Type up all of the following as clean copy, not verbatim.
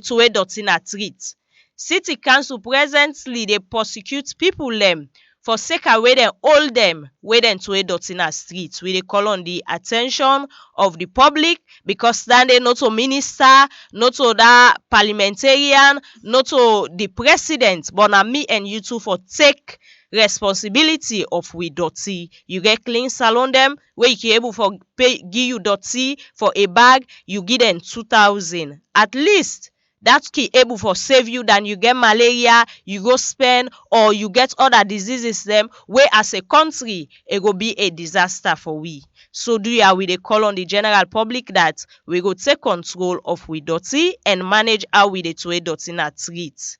throway dirty na street. City council presently dey prosecute people dem for sake of wey dem hold dem wey dem throway dirty na street. We dey call on the attention of the public because standing not to minister, not to that parliamentarian, not to the president, but na me and you too for take responsibility of we dirty. You get clean salon them where you can able for pay give you dirty for a bag, you give them 2,000 at least. That key able for save you than you get malaria, you go spend, or you get other diseases them where as a country it go be a disaster for we. So do ya we dey call on the general public that we go take control of we dirty and manage how we dey throw dirty na street.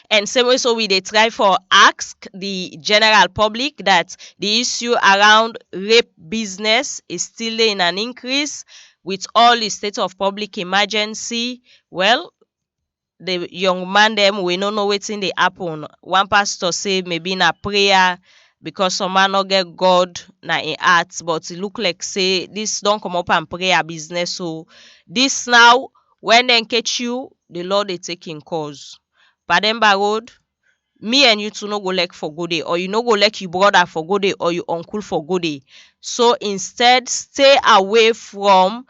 And same way so we dey try for ask the general public that the issue around rape business is still in an increase with all the state of public emergency. Well, the young man them we no know wetin dey happen. One pastor say maybe na prayer because some man no get God na in heart, but it look like say this don't come up and prayer business. So this now when they catch you, the Lord they take in cause. Pademba Road, me and you to no go like for go day, or you no go like your brother for go day, or your uncle for go day. So instead, stay away from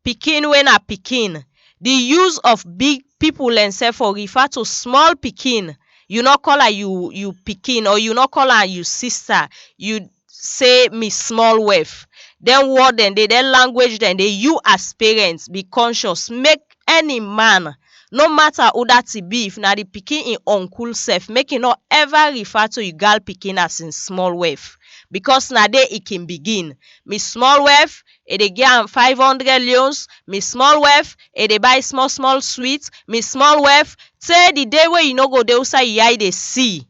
pikin when a pikin. The use of big people and say for refer to small pikin. You not call her you pikin, or you not call her you sister. You say me small wife. Then what then they language then they you as parents be conscious. Make any man, no matter who that be, if na the pikin in uncle self, make it not ever refer to you girl pikin as in small wife. Because na day it can begin. Me small wife, it dey get 500 leons. Me small wife, it dey buy small sweets. Me small wife, say the day where you no go dey outside you eye dey see.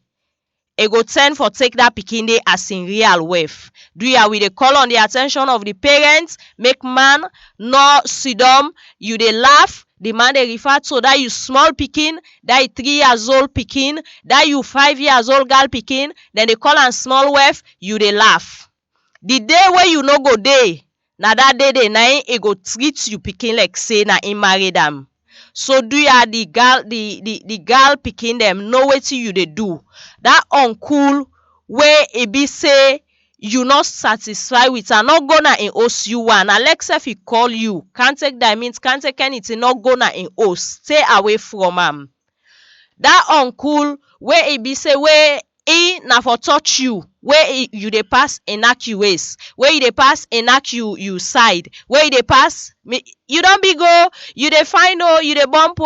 It go tend for take that pikin day as in real wife. Do ya we dey call on the attention of the parents. Make man no sit down. You dey laugh. The man they refer to that you small pikin, that you 3 years old pikin, that you 5 years old girl pikin, then they call am small wife, you dey laugh. The day where you no go day, na that day they na it go treat you pikin like say na in marry them. So do ya the girl pikin them know what you dey do. That uncle where it be say you not satisfied with her, not gonna in host you one. Alexa if he call you, can't take that means can't take anything, not gonna in host. Stay away from him. That uncle where it be say where he na for touch you, where you dey pass enact you waist, where you dey pass enact you side, where you dey pass me, you don't be go, you dey find you dey bump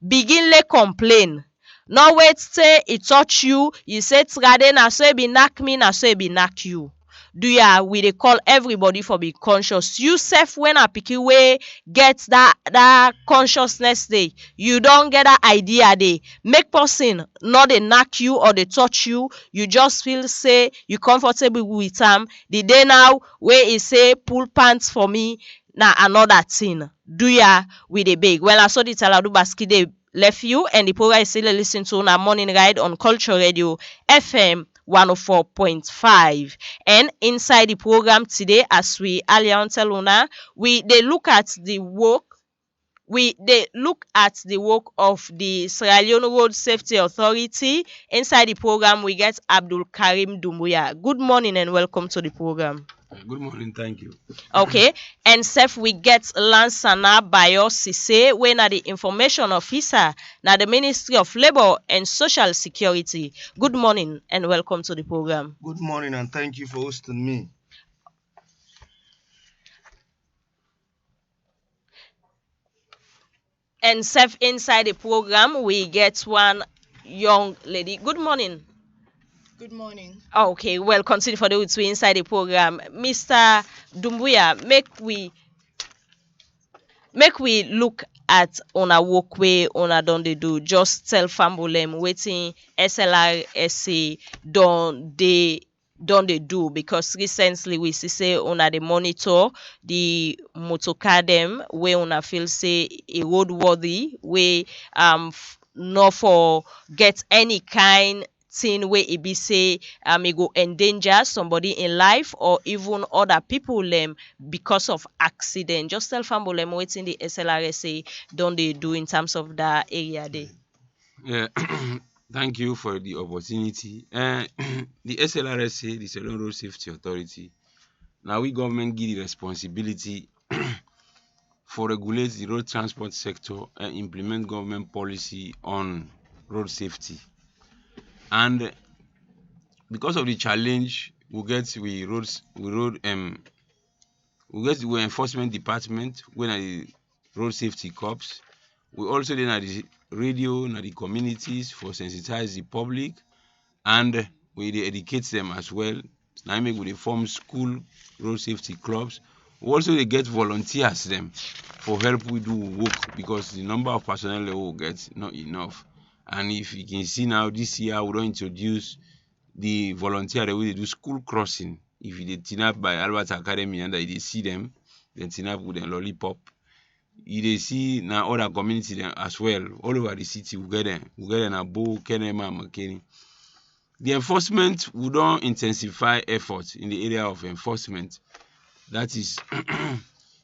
begin le complain. No wait say it touch you, you say trade na so it be knack me, na so it be knack you. Do ya we dey call everybody for be conscious. You self when a picky way get that consciousness day, you don't get that idea day. Make person not they knock you or they touch you. You just feel say you comfortable with them. The day now where he say pull pants for me, na another thing. Do ya we dey beg. Well I saw the Taladu basket they left you and the program is still listen to on a morning ride on Culture Radio FM 104.5. And inside the program today, as we earlier tell una, we look at the work of the Sierra Leone Road Safety Authority. Inside the program, we get ABDUL KARIM DUMBUYA. Good morning and welcome to the program. Good morning, thank you. Okay, and Seth, we get LANSANNA BAYOR SESAY, when are the information officer, now the Ministry of Labor and Social Security. Good morning and welcome to the program. Good morning and thank you for hosting me. And Seth, inside the program, we get one young lady. Good morning. Good morning. Okay, well, continue for the weeks we inside the program. Mr. DUMBUYA, make we look at on a walkway on a don they do. Just tell fambolem waiting SLRSA don't they do, because recently we see say on a the monitor the motocar them where on a feel say a roadworthy way not for get any kind thing where it be say it go endanger somebody in life or even other people because of accident. Just tell family waiting the SLRSA don't they do in terms of that area there. Yeah, thank you for the opportunity. The SLRSA, the Salon Road Safety Authority, now we government give the responsibility for regulate the road transport sector and implement government policy on road safety. And because of the challenge we get we enforcement department when the road safety corps. We also then at the radio and the communities for sensitize the public, and we educate them as well. Now make we form school road safety clubs. We also they get volunteers them for help we do work, because the number of personnel they will get not enough. And if you can see now this year we don't introduce the volunteer the way they do school crossing. If you turn up by Albert Academy and they see them, then turn up with a lollipop. You dey see now other community them as well all over the city. We get them Abo, Kenema, Makeni. The enforcement we don't intensify efforts in the area of enforcement. That is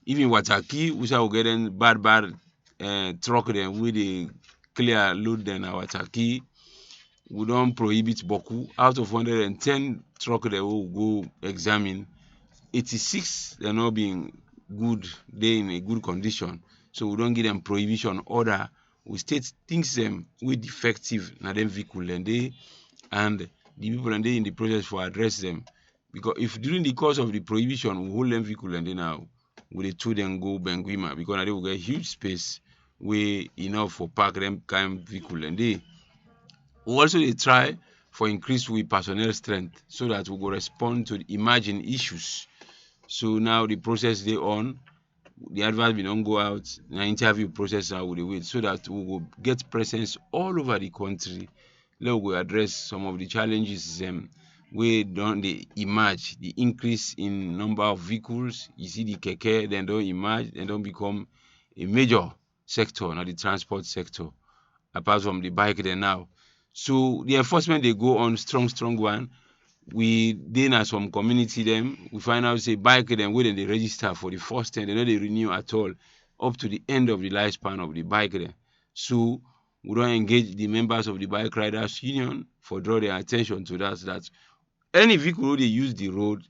even Wataki, we shall get them bad truck them with the clear load them Wataki. We don't prohibit Boku. Out of 110 truck they will go examine, 86 they're not being good, they in a good condition. So we don't give them prohibition order. We state things them with defective na them vehicle and the people and they in the process for address them. Because if during the course of the prohibition we hold them vehicle and they now we dey tow them go Benguima, because they will get huge space where enough for park them kind vehicle and they. We also they try for increase with personnel strength so that we go respond to the emerging issues. So now the process they on, the advert we don't go out, the interview process now we wait so that we will get presence all over the country. Let we address some of the challenges where don't they emerge, the increase in number of vehicles. You see the keke, then don't emerge, then don't become a major sector, not the transport sector, apart from the bike there now. So the enforcement they go on strong one. We then as some community them, we find out say bike them where they register for the first time, they know they renew at all up to the end of the lifespan of the bike there. So we don't engage the members of the bike riders union for draw their attention to that any vehicle they use the road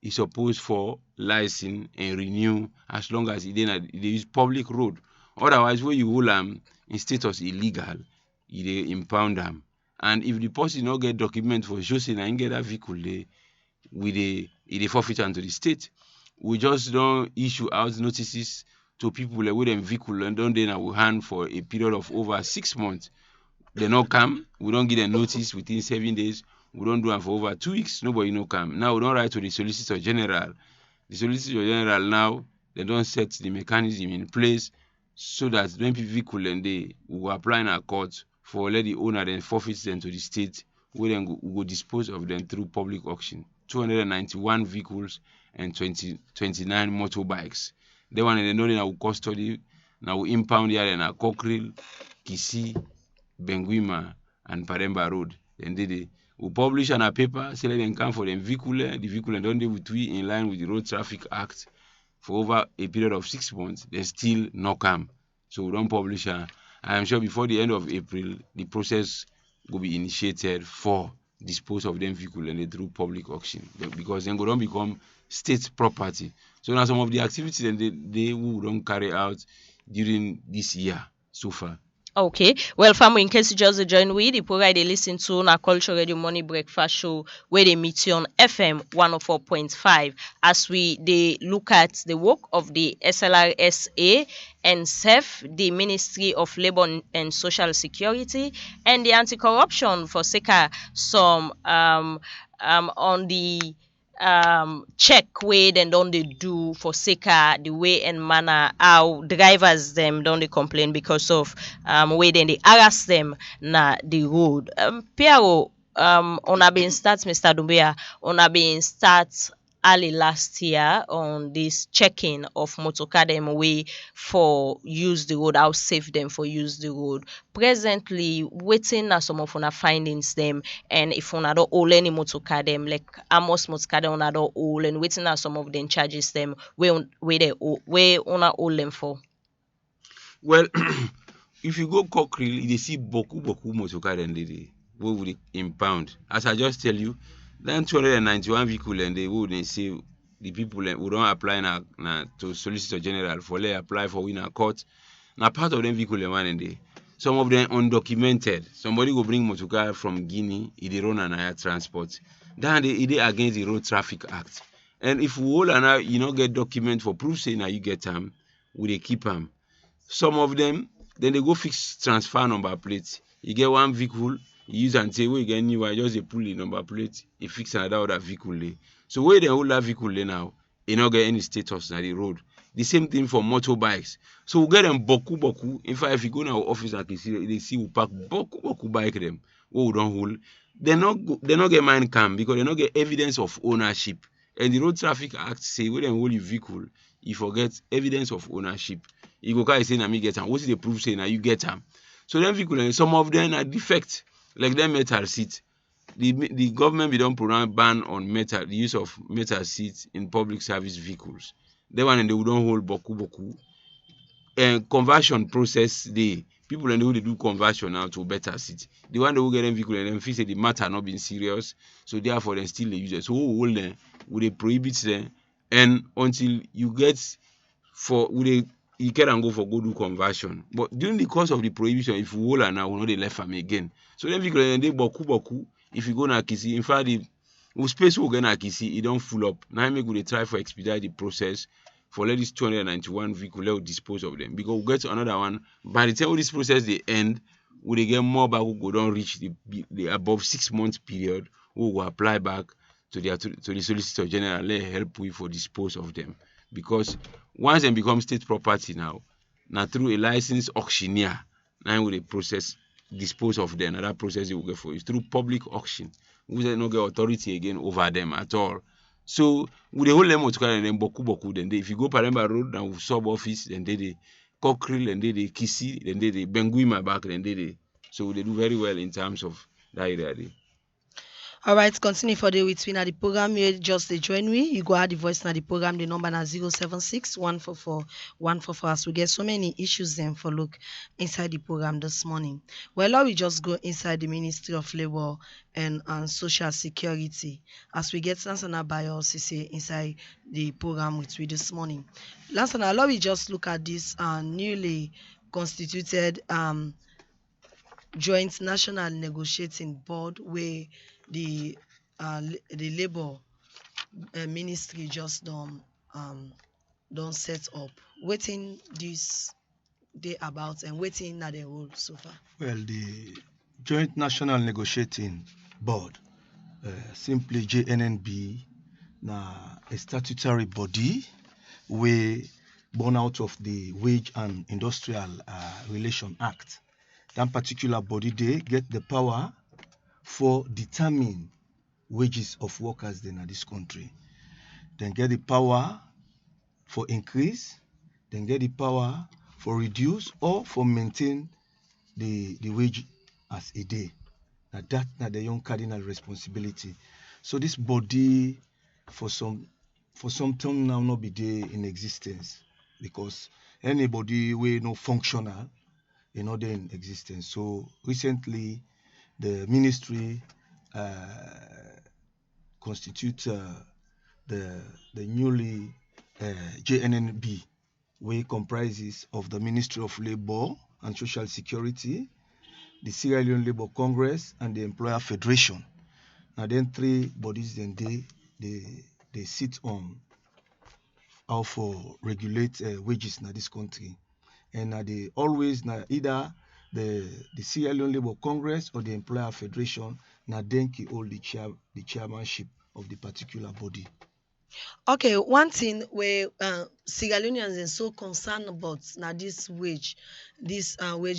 is supposed for license and renew as long as they use public road. Otherwise, when you hold in status illegal, they impound them. And if the person not get document for show say na get that vehicle, they forfeit to the state. We just don't issue out notices to people with them vehicle and don't they now hand for a period of over 6 months. They not come. We don't give them notice within 7 days. We don't do them for over 2 weeks. Nobody no come. Now we don't write to the Solicitor General. The Solicitor General now they don't set the mechanism in place so that when people vehicle and they will apply in a court for let the owner then forfeit them to the state, we then go dispose of them through public auction. 291 vehicles and 29 motorbikes. They want to know that we custody, now we impound here in a Cockrell, Kisi, Benguima, and Paremba Road. Then we publish on a paper, say let them come for them vehicle, the vehicle and don't they with we in line with the Road Traffic Act for over a period of 6 months, they still no come. So we don't publish. I am sure before the end of April, the process will be initiated for dispose of them vehicle and through public auction, because then go don't become state property. So now some of the activities they will don't carry out during this year so far. Okay. Well, family, in case you just join with the program they listen to na Culture Radio Money Breakfast Show where they meet you on FM 104.5 as they look at the work of the SLRSA and SEF, the Ministry of Labour and Social Security, and the anti-corruption for SECA some on the check way then don't they do for SECA the way and manner how drivers them don't they complain because of way then they harass them na the road. Piero on a been start Mr. Dumbuya on a been start early last year on this checking of motorcar dem wey for use the road, how safe them for use the road. Presently, wetin na some of una findings them, and if una don hold any motorcar dem, like how much motorcar dem una don hold, and wetin na some of them charges them wey una hold them for. Well, if you go Cockrell, you dey see boku motorcar dem dey wey we dey impound. As I just tell you, then 291 vehicle and they would say the people who don't apply na to Solicitor General for let apply for winner court. Now part of them vehicle one and they some of them undocumented. Somebody go bring motorcar from Guinea, they run an air transport. Then they against the Road Traffic Act. And if we all and you not get document for proof saying now you get them, we they keep them. Some of them then they go fix transfer number plates. You get one vehicle, you use and say, well, you get new one, just a pull the number plate, you fix another other vehicle. So where they hold that vehicle now, you not get any status on the road. The same thing for motorbikes. So we get them boku. In fact, if you go to our office, I can see they see we pack boku bike them. What we don't hold. They not get mind cam because they not get evidence of ownership. And the Road Traffic Act say when they hold your vehicle, you forget evidence of ownership. You go carry say na me get them. What's the proof say na you get them? So them vehicle, some of them are defect, like them metal seat. The government be don't program ban on the use of metal seats in public service vehicles. They one and they don't hold boku. And conversion process people and they do conversion now to better seat. The one that will get them vehicle and them feel say the matter not been serious, so therefore they still the use it. So who hold them, would they prohibit them, and until you get for would they you can go for go do conversion. But during the course of the prohibition, if you hold now, will not they left them again. So then vehicle and they boku. If you go na Kisi, in fact, the space will get na Kisi, it don't full up. Now make we try for expedite the process for let this 291 vehicle let dispose of them. Because we get to another one. By the time this process they end, we they get more back who go don't reach the above 6 months period who will apply back to the Solicitor General let help we for dispose of them. Because once they become state property now through a licensed auctioneer, now we process dispose of them. Another process you will get for is through public auction. We will not get authority again over them at all. So with the whole lemon to carry them boku then they if you go Paremba Road now sub office then they Cockrell and they Kisi then they Benguima back then they so they do very well in terms of that area. All right, continue for the with me now the program. You just join me. You go add the voice now the program. The number now 076 144 144. As we get so many issues then for look inside the program this morning. Well, now we just go inside the Ministry of Labor and Social Security as we get LANSANNA BAYOR SESAY inside the program with we this morning. LANSANNA, now we just look at this newly constituted Joint National Negotiating Board where the Labor Ministry just don't set up. Waiting this day about and waiting at the role so far. Well, the Joint National Negotiating Board, simply JNNB, na a statutory body where born out of the Wage and Industrial Relation Act. That particular body they get the power for determine wages of workers in this country. Then get the power for increase, then get the power for reduce or for maintain the wage as a day. Now that the young cardinal responsibility. So this body for some time now not be there in existence because anybody we no functional not there in existence. So recently the ministry constitute the newly JNNB, which comprises of the Ministry of Labor and Social Security, the Sierra Leone Labor Congress, and the Employer Federation. Now then three bodies then they sit on how for regulate wages in this country. And they always either the Sierra Leone Labor Congress or the Employer Federation now then ki hold the chairmanship of the particular body. Okay, one thing where Sierra Leoneans are so concerned about now this wage,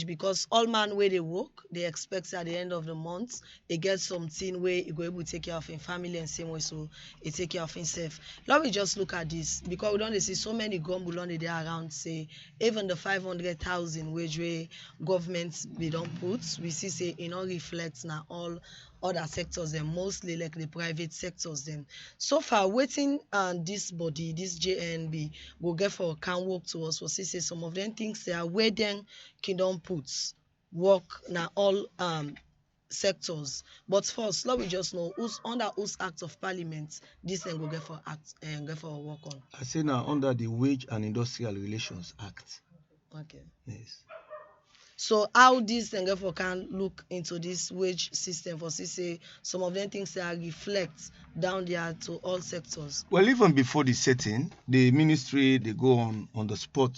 because all man where they work, they expect at the end of the month they get something where you go able to take care of his family and same way so he take care of himself. Let me just look at this because we don't see so many gumbo on there around say even the 500,000 wage way government we don't put, we see say it not reflects now all other sectors and mostly like the private sectors them. So far waiting this body, this JNB will get for can work to us for say some of them things they are where then kingdom puts work now all sectors. But first, let me just know who's under whose act of parliament this thing will get for act and get for work on. I say now under the Wage and Industrial Relations Act. Okay. Yes. So how this thing therefore can look into this wage system for say some of them things that reflect down there to all sectors. Well, even before the setting, the ministry they go on the spot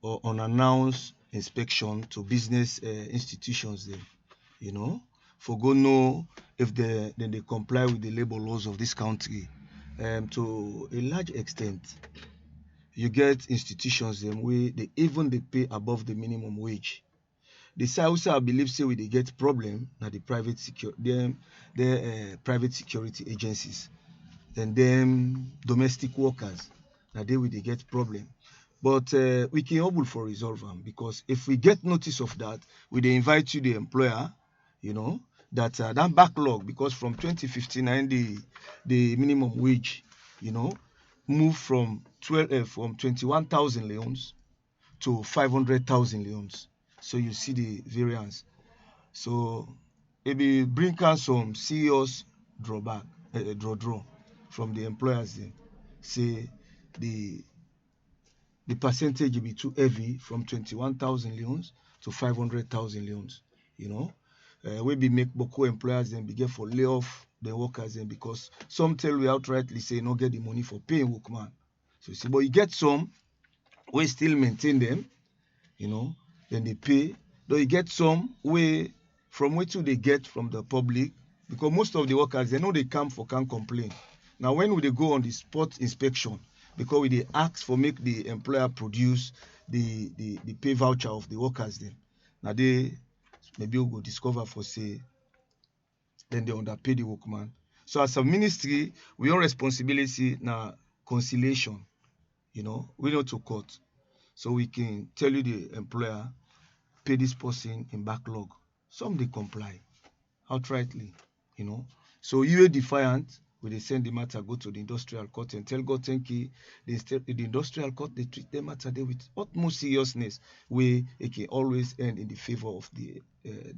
or unannounced inspection to business institutions there, you know, for go know if they comply with the labor laws of this country. To a large extent, you get institutions them where they pay above the minimum wage. The South I believe say we they get problem na the private private security agencies and then domestic workers na they will they get problem. But we can able for resolve them because if we get notice of that, we they invite you the employer, you know, that that backlog because from 2015 and the minimum wage, you know, moved from 21,000 leones to 500,000 leones. So you see the variance. So maybe bring us some serious drawback, draw from the employers. Then say the percentage will be too heavy from 21,000 leones to 500,000 leones. You know, we be make Boko employers then begin for lay off the workers then because some tell we outrightly say no get the money for paying workman. So you see, but you get some we still maintain them, you know, then they pay. Though you get some way from which they get from the public because most of the workers they know they come for can't complain. Now when would they go on the spot inspection because we they ask for make the employer produce the pay voucher of the workers then. Now they maybe will go discover for say then they underpay the workman. So as a ministry, we own responsibility now conciliation, you know, we know to court. So we can tell you the employer pay this person in backlog. Some they comply outrightly, you know. So you are defiant, when they send the matter go to the industrial court and tell God thank you. The industrial court they treat the matter there with utmost seriousness, where it can always end in the favor of the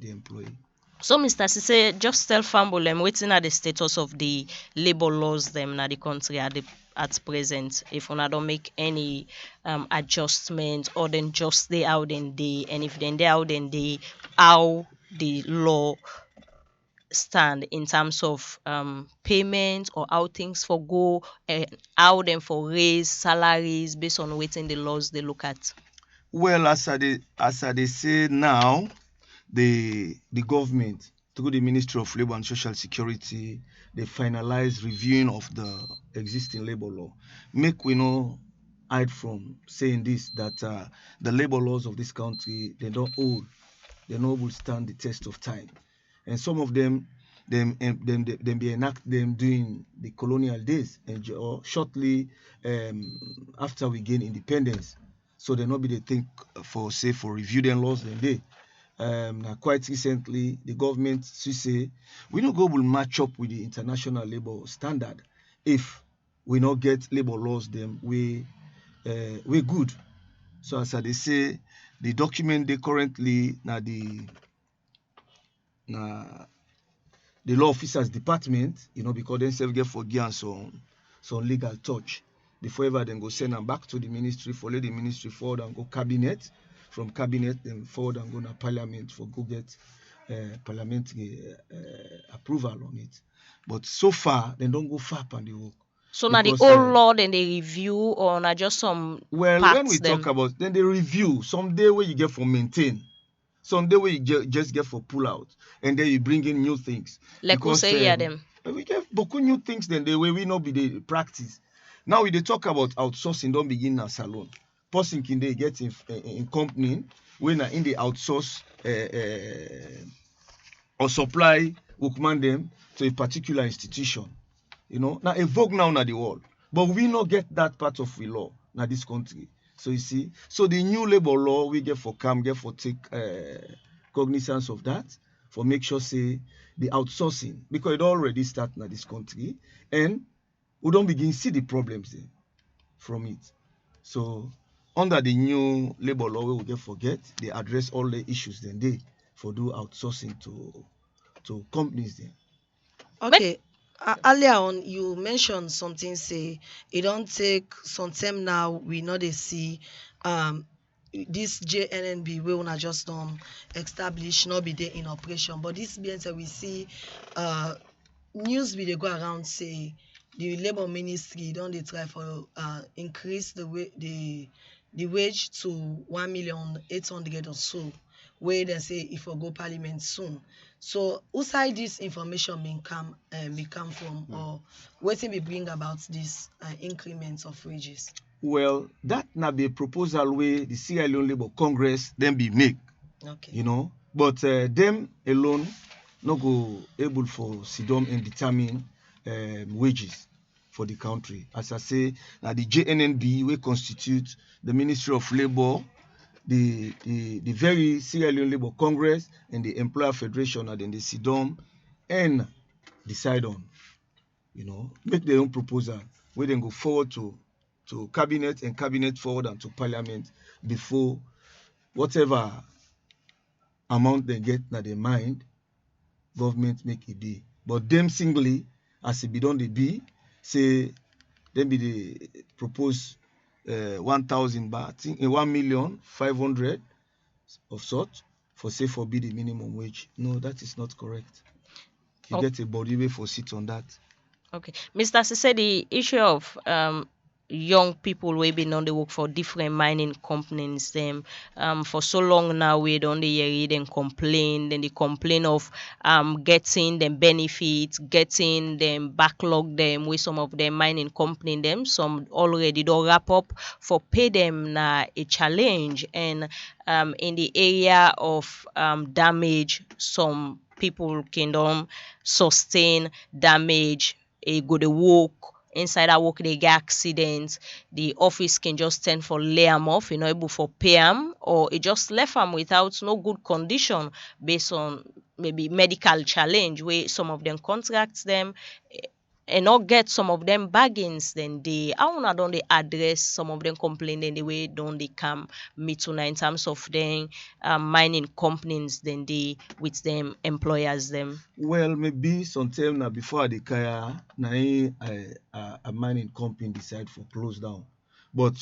employee. So, Mr. Sise, just tell Famble waiting at the status of the labor laws them na the country at present. If una don't make any adjustment or then just they out then they, and if then they out then they, how the law stand in terms of payment or how things for go and how them for raise salaries based on waiting the laws they look at. Well, as I say now, the government through the Ministry of Labour and Social Security, they finalize reviewing of the existing labor law. Make we know hide from saying this that the labor laws of this country they don't hold, they don't will stand the test of time, and some of them be enact them during the colonial days and or shortly after we gain independence. So they not be the thing for review them laws then they. Now quite recently, the government say we no go will match up with the international labor standard if we not get labor laws them we good. So as they say, the document they currently now the law officers department, you know, because they self get for gear some legal touch before ever then go send them back to the ministry for let the ministry forward and go cabinet. From cabinet then forward and go to parliament for go get parliamentary approval on it. But so far they don't go far on the work. So now the old law then they review or not just some when we talk about then they review some day where you get for maintain, some day where you just get for pull out, and then you bring in new things. Like who say them? We get beaucoup new things then the way we not be the practice. Now we dey talk about outsourcing don begin na salon. Person can dey get in company wey na in dey outsource or supply workman dem to a particular institution. You know, now a vogue now na the world. But we not get that part of the law na this country. So you see, so the new labor law we get for take cognizance of that, for make sure say the outsourcing, because it already start na this country, and we don't begin see the problems there from it. So under the new labor law we will get forget, they address all the issues then they for do outsourcing to companies there. Okay. Earlier on, you mentioned something. Say it don't take some time now. We know they see this JNNB we wanna just establish, not be there in operation. But this being said, we see news we they go around say the labor ministry don't they try for increase the wage to 1,800,000 or so, where they say if we go parliament soon. So who side this information may come from, or what we bring about this increments of wages? Well, that na be a proposal where the Sierra Leone Labour Congress then be make. Okay. You know, but them alone no go able for sit down and determine wages for the country. As I say, now the JNNB will constitute the Ministry of Labour, the very Sierra Leone Labour Congress, and the Employer Federation, and then they sit down and decide on, you know, make their own proposal where then go forward to cabinet, and cabinet forward and to parliament before whatever amount they get na their mind, government make it be. But them singly, as it be done they be, say them be the propose 1,000 baht, 1,500,000 of sort for say for be the minimum wage. No, that is not correct. You get a body way for sit on that. Okay, Mr. Sese, the issue of young people we been on the work for different mining companies them for so long now we don't hear them complain, then they complain of getting them benefits, getting them backlog them with some of them mining company them, some already don't wrap up for pay them na a challenge. And in the area of damage, some people can sustain damage, go to work. Inside that work they get accidents, the office can just stand for lay them off, able for pay them, or it just left them without no good condition based on maybe medical challenge where some of them contracts them and not get some of them bargains. Then they don't they address some of them complain, then the way don't they come meet in terms of them mining companies, then they with them employers them. Well, maybe sometime now before the kaya a mining company decide for close down. But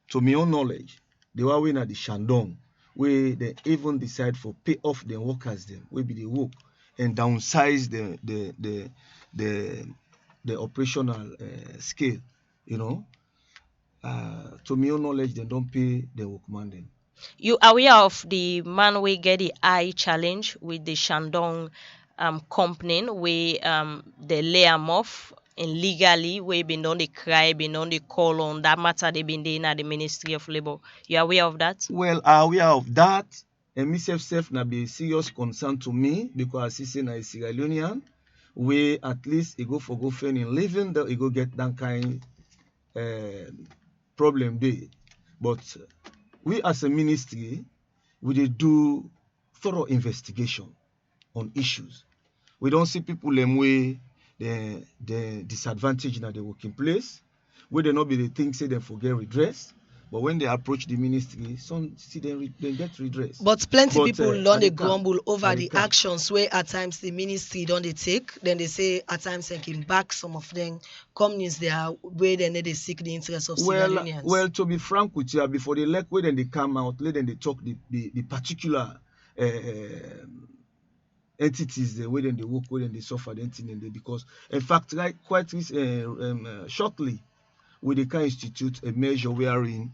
to my own knowledge, they were when at the Shandong, where they even decide for pay off their workers them, where be they work and downsize the operational scale, you know. To my own knowledge, they don't pay the workman them. You aware of the man we get the eye challenge with the Shandong company where they lay them off illegally, we been on the cry, been on the call on that matter they been doing at the Ministry of Labour. You aware of that? Well, aware of that, and myself na be serious concern to me because I see na a Sierra Leonean where at least he go for go fend in living that he go get that kind problem there. But we as a ministry, we dey do thorough investigation on issues. We don't see people them way the disadvantage in the working place, where they not be the things say they forget redress. But when they approach the ministry, some see they get redress. But plenty people don't they grumble over the actions where at times the ministry don't they take. Then they say at times they can back some of them companies there where they seek the interest of Sierra Leoneans. Well, to be frank with you, before they let where then they come out, let them they talk the particular entities the way then they work, where then they suffer the entity because in fact quite shortly we the can institute a measure wherein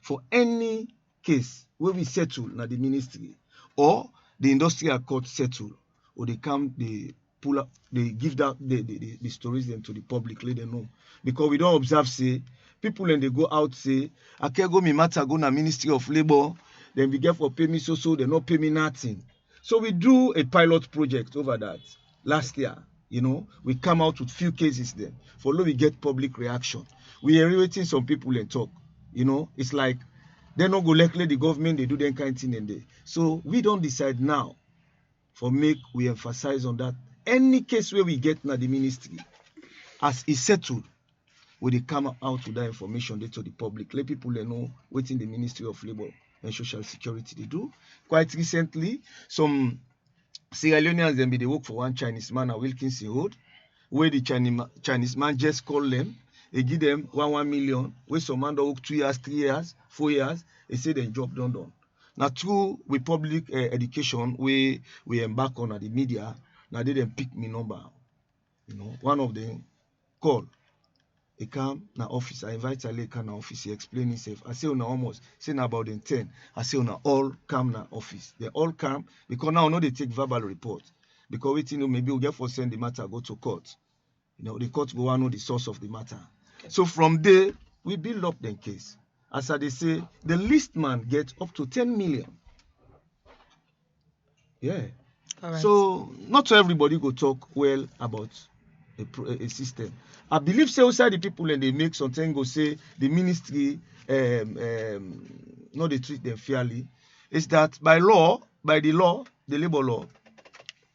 for any case where we settle na the ministry or the industrial court settle or they come they pull up, they give that the stories them to the public, let them know. Because we don't observe, say, people and they go out, say, I can't go me matter go na Ministry of Labor, then we get for pay me so they not pay me nothing. So we do a pilot project over that last year. You know, we come out with few cases then. For we get public reaction. We are waiting some people and talk. You know, it's like they not go let the government, they do that kind of thing and they. So we don't decide now for make we emphasize on that. Any case where we get now the ministry, as it's settled, we they come out with that information to the public. Let people know what in the Ministry of Labor and Social Security they do. Quite recently, some Sierra Leoneans then they work for one Chinese man at Wilkinson Road, where the Chinese man just call them, they give them 1 million, where some man work 2 years, 3 years, 4 years, they say their job done. Now through with public education, we embark on at the media, now they then pick me number. You know, one of them call. He come na office. I invite Ali come na office. He explain himself. I say una almost. Say na about them 10. I say una all come na office. They all come because now no they take verbal report. Because we think maybe we'll get for send the matter go to court. You know the court go want know the source of the matter. Okay. So from there we build up the case. As they say, the least man gets up to 10 million. Yeah. All right. So not everybody go talk well about a system. I believe say outside the people and they make something go say the ministry not they treat them fairly. Is that by law, the labor law,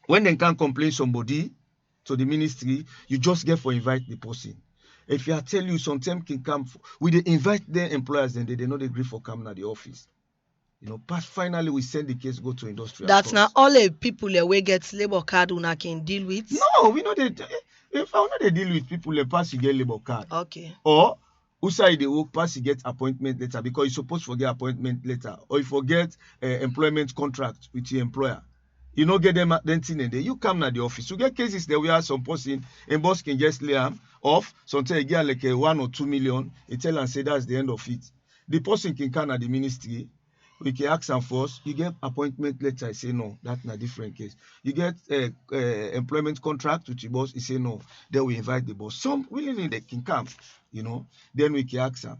when they can't complain somebody to the ministry, you just get for invite the person. If I tell you sometimes can come, we they invite their employers and they not agree for coming at the office. You know, but finally we send the case go to industrial. That's not all the people we get labor card una can deal with. No, we know that if I want to deal with people, they pass you get labor card. Okay. Or outside they work pass you get appointment letter because you're supposed to get appointment letter, or you forget employment contract with your employer. You know, get them then thing and then you come to the office. You get cases that we have some person and boss can just lay them off. Sometimes you get like 1 or 2 million. You tell and say that's the end of it. The person can come at the ministry. We can ask them first. You get appointment letter. I say no. That's a different case. You get employment contract with your boss. You say no. Then we invite the boss. Some willingly they can come. You know. Then we can ask them.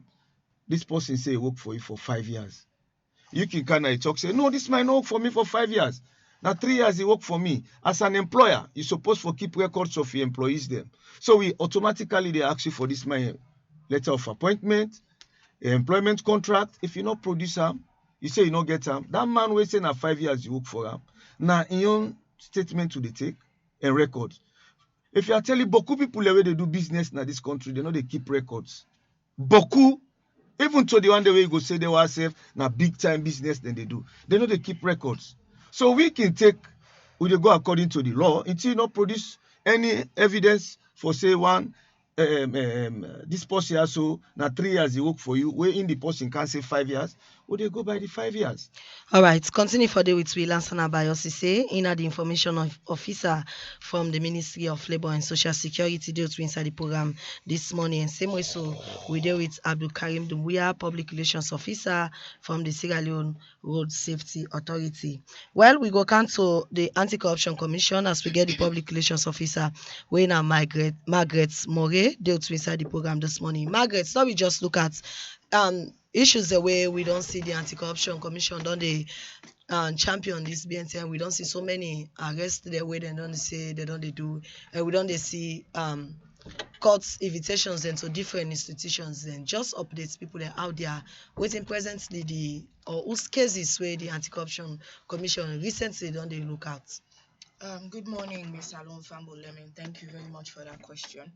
This person say he work for you for 5 years. You can kind of talk. Say no. This might not work for me for 5 years. Now 3 years he work for me. As an employer, you're supposed to keep records of your employees them. So we automatically they ask you for this my letter of appointment, employment contract. If you not produce them. You say you don't get them. That man will say na 5 years you work for him. Now in your statement to the take and records. If you are telling beaucoup people the way they do business in this country, they know they keep records. Beaucoup, even to the one the way you go say they were safe, na big time business than they do. They know they keep records. So we can take, we go according to the law until you not produce any evidence for say one. This person also now 3 years he work for you, where in the person can say 5 years, would they go by the 5 years? All right, continue for the with LANSANNA BAYOR SESAY, in the information officer from the Ministry of Labor and Social Security dealt to inside the program this morning. And same way, so we deal with ABDUL DUMBUYA, Public Relations Officer from the Sierra Leone Road Safety Authority. Well, we go cancel the Anti-Corruption Commission as we get the Public Relations Officer, where now Margaret More dealt to inside the program this morning. Margaret, so we just look at issues the way we don't see the Anti-Corruption Commission don't they champion this BNT, and we don't see so many arrests the way they don't say they don't they do, and we don't they see courts invitations into different institutions. Then just updates people that out there waiting presently the or whose cases where the Anti-Corruption Commission recently don't they look at. Good morning, Ms. Alon Fambo-Lemon. Thank you very much for that question.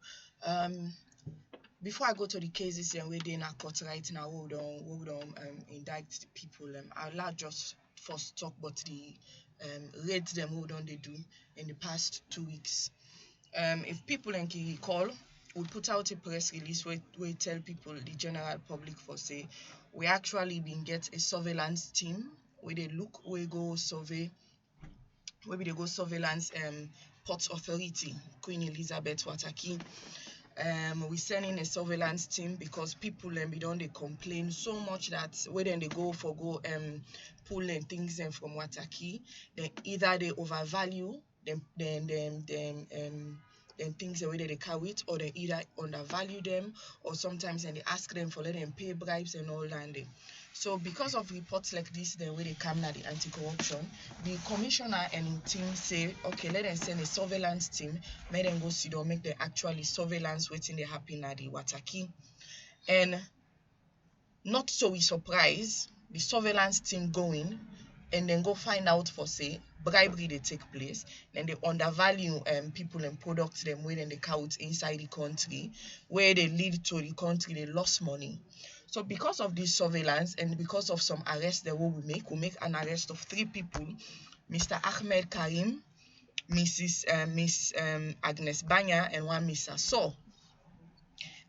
Before I go to the cases and we're in a court right now, we don't indict the people. I'll not just first talk about the raids them who don't they do in the past 2 weeks. If people can recall, we put out a press release where we tell people, the general public, for say we actually been get a surveillance team where they look, we go survey. Maybe they go surveillance Port Authority, Queen Elizabeth Wataki. We send in a surveillance team because people we don't they complain so much that when they go pull and things from Wataki, then either they overvalue them things the way that they carry it, or they either undervalue them, or sometimes and they ask them for let them pay bribes and all that. So because of reports like this, the way they come now the anti-corruption, the commissioner and his team say, okay, let them send a surveillance team, make them go see them, make them actually surveillance waiting they happen at the Wataki. And not so we surprise the surveillance team going and then go find out for say bribery they take place, and they undervalue people and products them where then they count inside the country, where they lead to the country they lost money. So because of this surveillance and because of some arrests that we make an arrest of 3 people, Mr. Ahmed Karim, Miss Agnes Banya, and one Mr. So.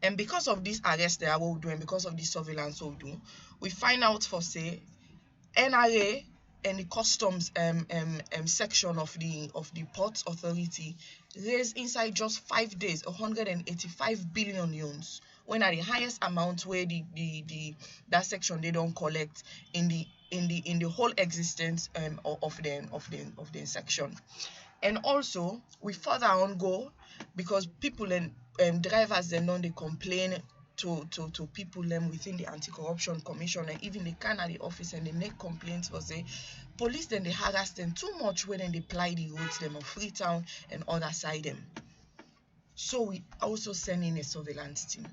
And because of this arrest that we do, and because of this surveillance we do, we find out for say NRA and the customs section of the Ports Authority raised inside just 5 days 185 billion yuans, when at the highest amount where that section they don't collect in the whole existence of the section. And also we further on go, because people and drivers they know they complain to people within the Anti-Corruption Commission and even the Canada office, and they make complaints for say police then they harass them too much when they ply the roads them of Freetown and other side them. So we also send in a surveillance team.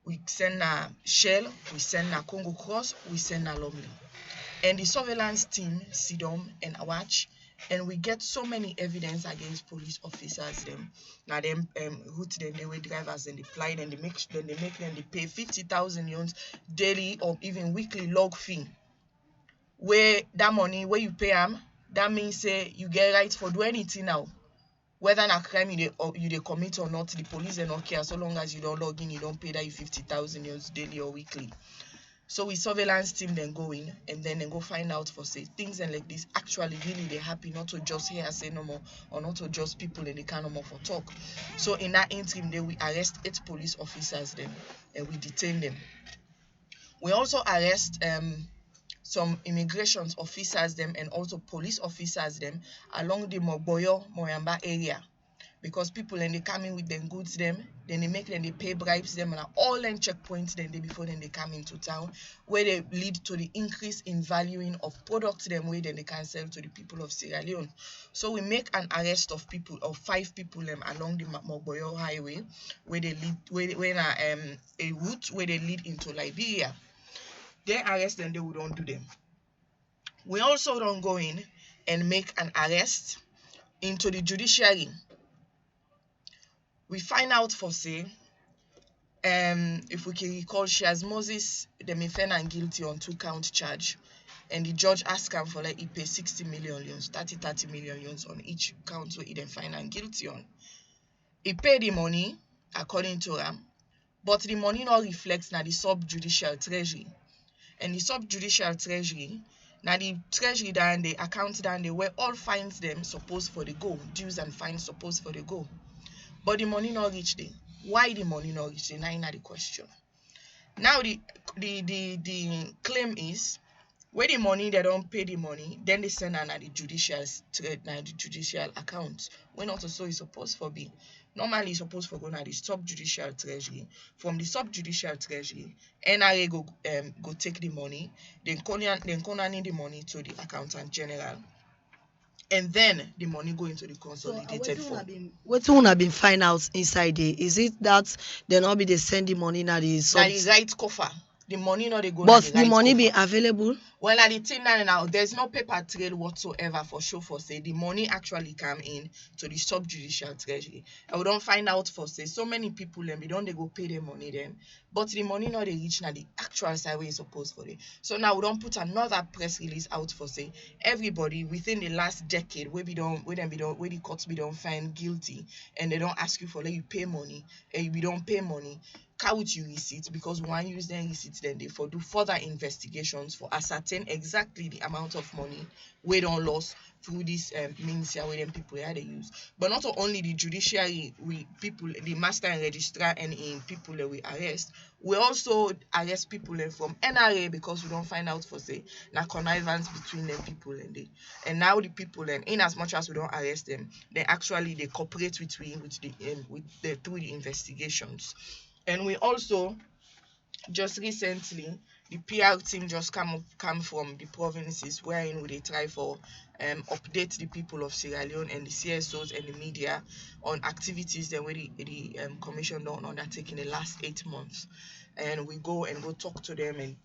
We send a Shell, we send a Congo Cross, we send a Lumley. And the surveillance team sit down and watch, and we get so many evidence against police officers them. Now them route them, they way drivers and they ply and they make them they pay 50,000 yuans daily or even weekly log fee. Where that money where you pay them, that means say you get right for do anything now. Whether a crime you they commit or not, the police they not care, so long as you don't log in, you don't pay that 50,000 yuans daily or weekly. So we surveillance team then go in and then go find out for say things and like this actually really they happy, not to just hear say no more, or not to just people and they can't no more for talk. So in that interim day we arrest 8 police officers then and we detain them. We also arrest some immigration officers them and also police officers them along the BAYOR Moyamba area, because people and they come in with them goods them, then they make them they pay bribes them, and all them checkpoints then they before then they come into town, where they lead to the increase in valuing of products them where then they can sell to the people of Sierra Leone. So we make an arrest of 5 people them along the Moboyo highway, where they lead a route where they lead into Liberia. They arrest them, they will don't do them. We also don't go in and make an arrest into the judiciary. We find out for say if we can recall, Shiaz Moses they may find am guilty on 2-count charge, and the judge asked him for like he pay 60 million yuans, 30 million yuans on each count where he then find am guilty on. He paid the money according to him, but the money not reflects na the sub-judicial treasury, and the sub-judicial treasury na the treasury down the account down there where all fines them supposed for the go, dues and fines supposed for the go. But the money not reach there. Why the money not reach there? Now in the question. Now the claim is where the money they don't pay the money, then they send an the judicial account. When not so is supposed for be. Normally it's supposed for go na the sub-judicial treasury. From the sub-judicial treasury, NRA go take the money, then need the money to the accountant general. And then the money go into the consolidated fund. What one have been find out inside there? Is it that they not be they send the money na the right coffer? The money not they go. But the money be available. Well, at the thing now, there's no paper trail whatsoever for sure for say the money actually come in to the sub-judicial treasury. And we don't find out for say so many people and we don't they go pay their money then, but the money not they reach now the actual side where it's supposed for it. So now we don't put another press release out for say everybody within the last decade where the courts be don't find guilty and they don't ask you for let you pay money and we don't pay money. count your receipt, because one use them receipts then they for do further investigations for ascertain exactly the amount of money we don't lost through this means here where them people here they use. But not only the judiciary, we people, the master and registrar and in people that we arrest, we also arrest people from NRA, because we don't find out for say na connivance between them people and they, and now the people and in as much as we don't arrest them, they actually they cooperate with the through the investigations. And we also just recently the PR team just come from the provinces wherein they try for update the people of Sierra Leone and the CSOs and the media on activities that the commission don't undertake in the last 8 months. And we go talk to them and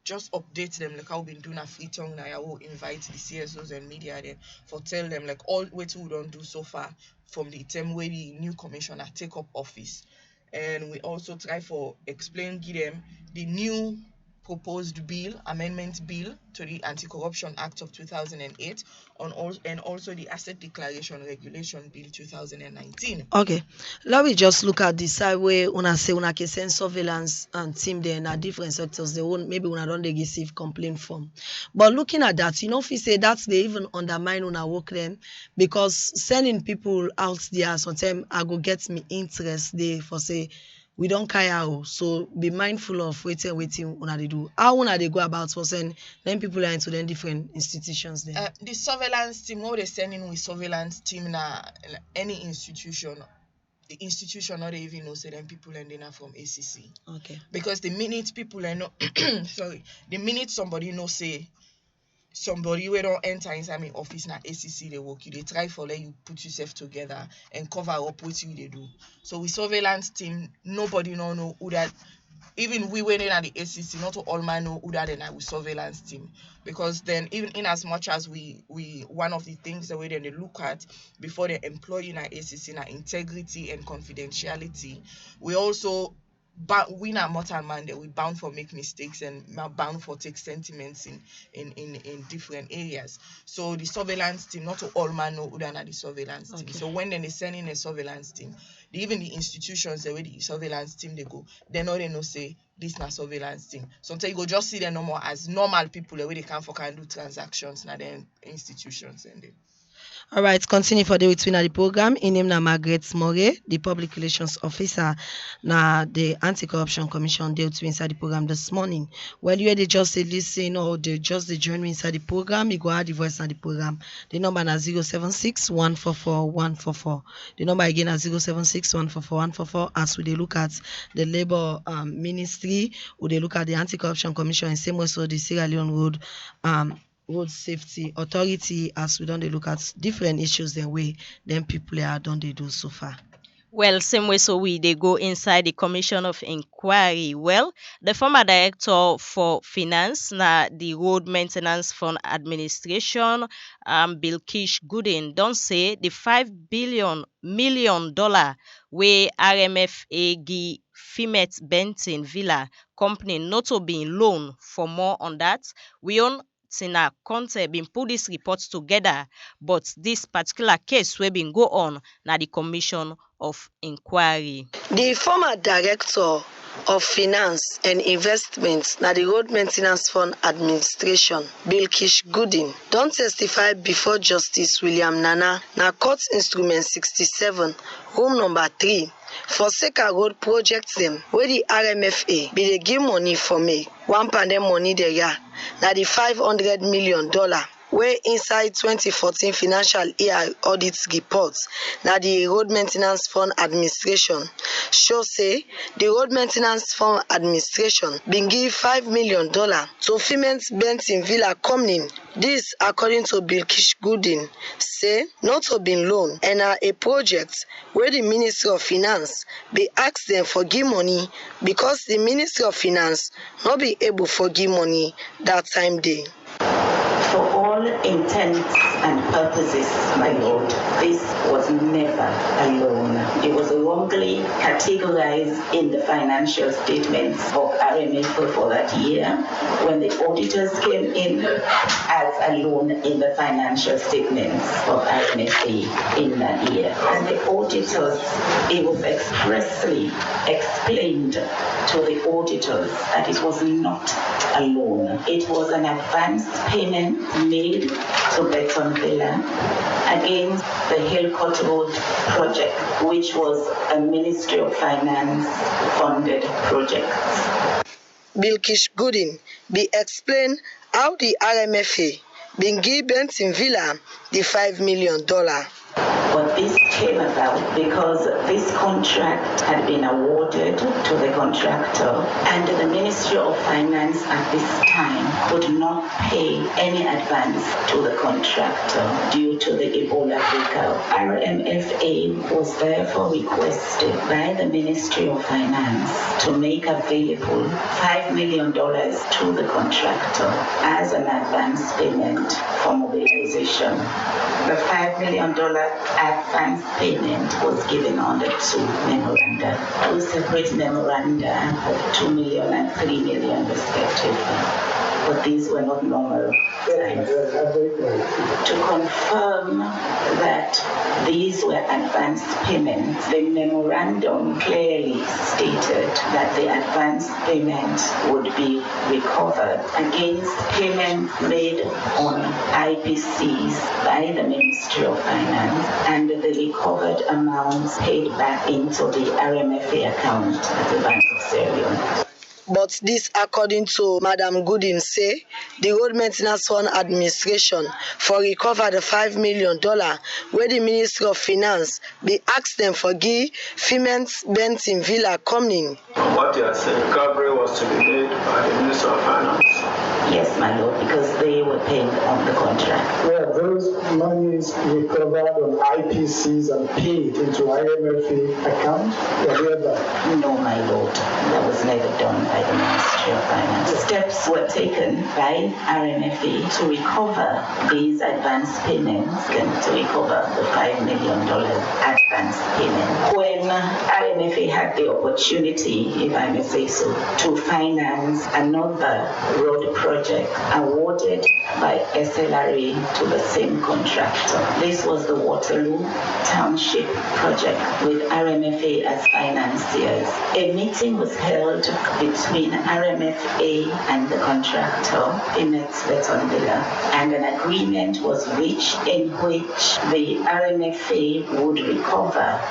just update them like how we've been doing a free tongue now. I will invite the CSOs and media there for tell them like all what we don't do so far from the time where the new commissioner take up office. And we also try for explain give them the new proposed bill, amendment bill to the Anti-Corruption Act of 2008 and also the Asset Declaration Regulation Bill 2019. Okay, let me just look at the side where una say una can send surveillance and team there in different sectors. They won't maybe una don't they receive complaint from. But looking at that, you know, if you say that they even undermine una work them, because sending people out there sometimes I go get me interest they for say we don't carry out. So be mindful of waiting una they do. How una they go about for send then people are into them different institutions there? The surveillance team, what they sending with surveillance team na any institution, the institution not even know say them people and they are from ACC. Okay. Because the minute people are not sorry, the minute somebody know say somebody we don't enter inside my office na ACC they work, you they try for let you put yourself together and cover up what you they do. So with surveillance team, nobody know who that. Even we went in at the ACC, not all man know who that and I with surveillance team, because then even in as much as we one of the things that we then they look at before they employ in our ACC na integrity and confidentiality, we also we not mortal man that we bound for make mistakes and bound for take sentiments in different areas. So the surveillance team, not all man know who that are the surveillance team. So when then they send in a surveillance team, even the institutions the way the surveillance team they go, they know say this na surveillance team. Sometimes you go just see them no more as normal people the way they can do transactions na the institutions and they. All right, continue for the between the program. In name na Margaret More, the public relations officer na the Anti-Corruption Commission dealt with inside the program this morning. Well, you they just listen or they just join me inside the program, you go add the voice on the program. The number na 076 144 144. The number again is 076 144 144. As we they look at the labor ministry, we they look at the Anti-Corruption Commission and same way so the Sierra Leone Road Safety Authority, as we don't look at different issues the way them people are don't they do so far. Well, same way so they go inside the Commission of Inquiry. Well, the former director for finance na the Road Maintenance Fund Administration, Bilkish Goodin, don't say the $5 million where RMFA give Fimet Benton Villa company not to be in loan. For more on that, we own Tina Conteh been put this report together, but this particular case will been go on na the Commission of Inquiry. The former director of Finance and Investments na the Road Maintenance Fund Administration, Bilkish Goodin, don't testify before Justice William Nana na Court Instrument 67, room number 3. For Seka Road project them, where the RMFA be they give money for me. One pandem money there ya, na the $500 million. Where inside 2014 financial year audit reports, now the Road Maintenance Fund Administration show say the Road Maintenance Fund Administration been give $5 million to Fimet Benton Villa company. This, according to Bilkish Goodin, say not to be loan and a project where the Ministry of Finance be asked them for give money because the Ministry of Finance not be able for give money that time day. For all intents and purposes, my lord, this was never a loan. It was wrongly categorized in the financial statements of RMFA for that year when the auditors came in as alone in the financial statements of RMFA in that year. And the auditors, it was expressly explained to the auditors that it was not a loan. It was an advance payment made to Beton Villa against the Hillcourt Road project, which was a Ministry of Finance funded project. Bilkish Goodin be explain how the RMFA been give Benton Villa the $5 million. But this came about because this contract had been awarded to the contractor, and the Ministry of Finance at this time could not pay any advance to the contractor due to the Ebola breakout. RMFA was therefore requested by the Ministry of Finance to make available $5 million to the contractor as an advance payment for mobilization. The $5 million advance payment was given under two memoranda, two separate memoranda of $2 million and $3 million respectively. But these were not normal times. To confirm that these were advance payments, the memorandum clearly stated that the advance payment would be recovered against payments made on IPCs by the Ministry of Finance, and the recovered amounts paid back into the RMFA account at the Bank of Sierra Leone. But this, according to Madam Goodin, say the Road Maintenance Fund Administration for recover the $5 million where the Ministry of Finance be asked them for give Femens Benton Villa coming. What you are saying, recovery was to be made by the Ministry of Finance. Yes, my lord, because they were paying on the contract. Were those monies recovered on IPCs and paid into IMFA account? No, my lord, that was never done by the Ministry of Finance. Steps were taken by RMFA to recover these advance payments and to recover the $5 million advance payment. When RMFA had the opportunity, if I may say so, to finance another road project awarded by SLRA to the same contractor. This was the Waterloo Township project with RMFA as financiers. A meeting was held between RMFA and the contractor, Williamst, and an agreement was reached in which the RMFA would recover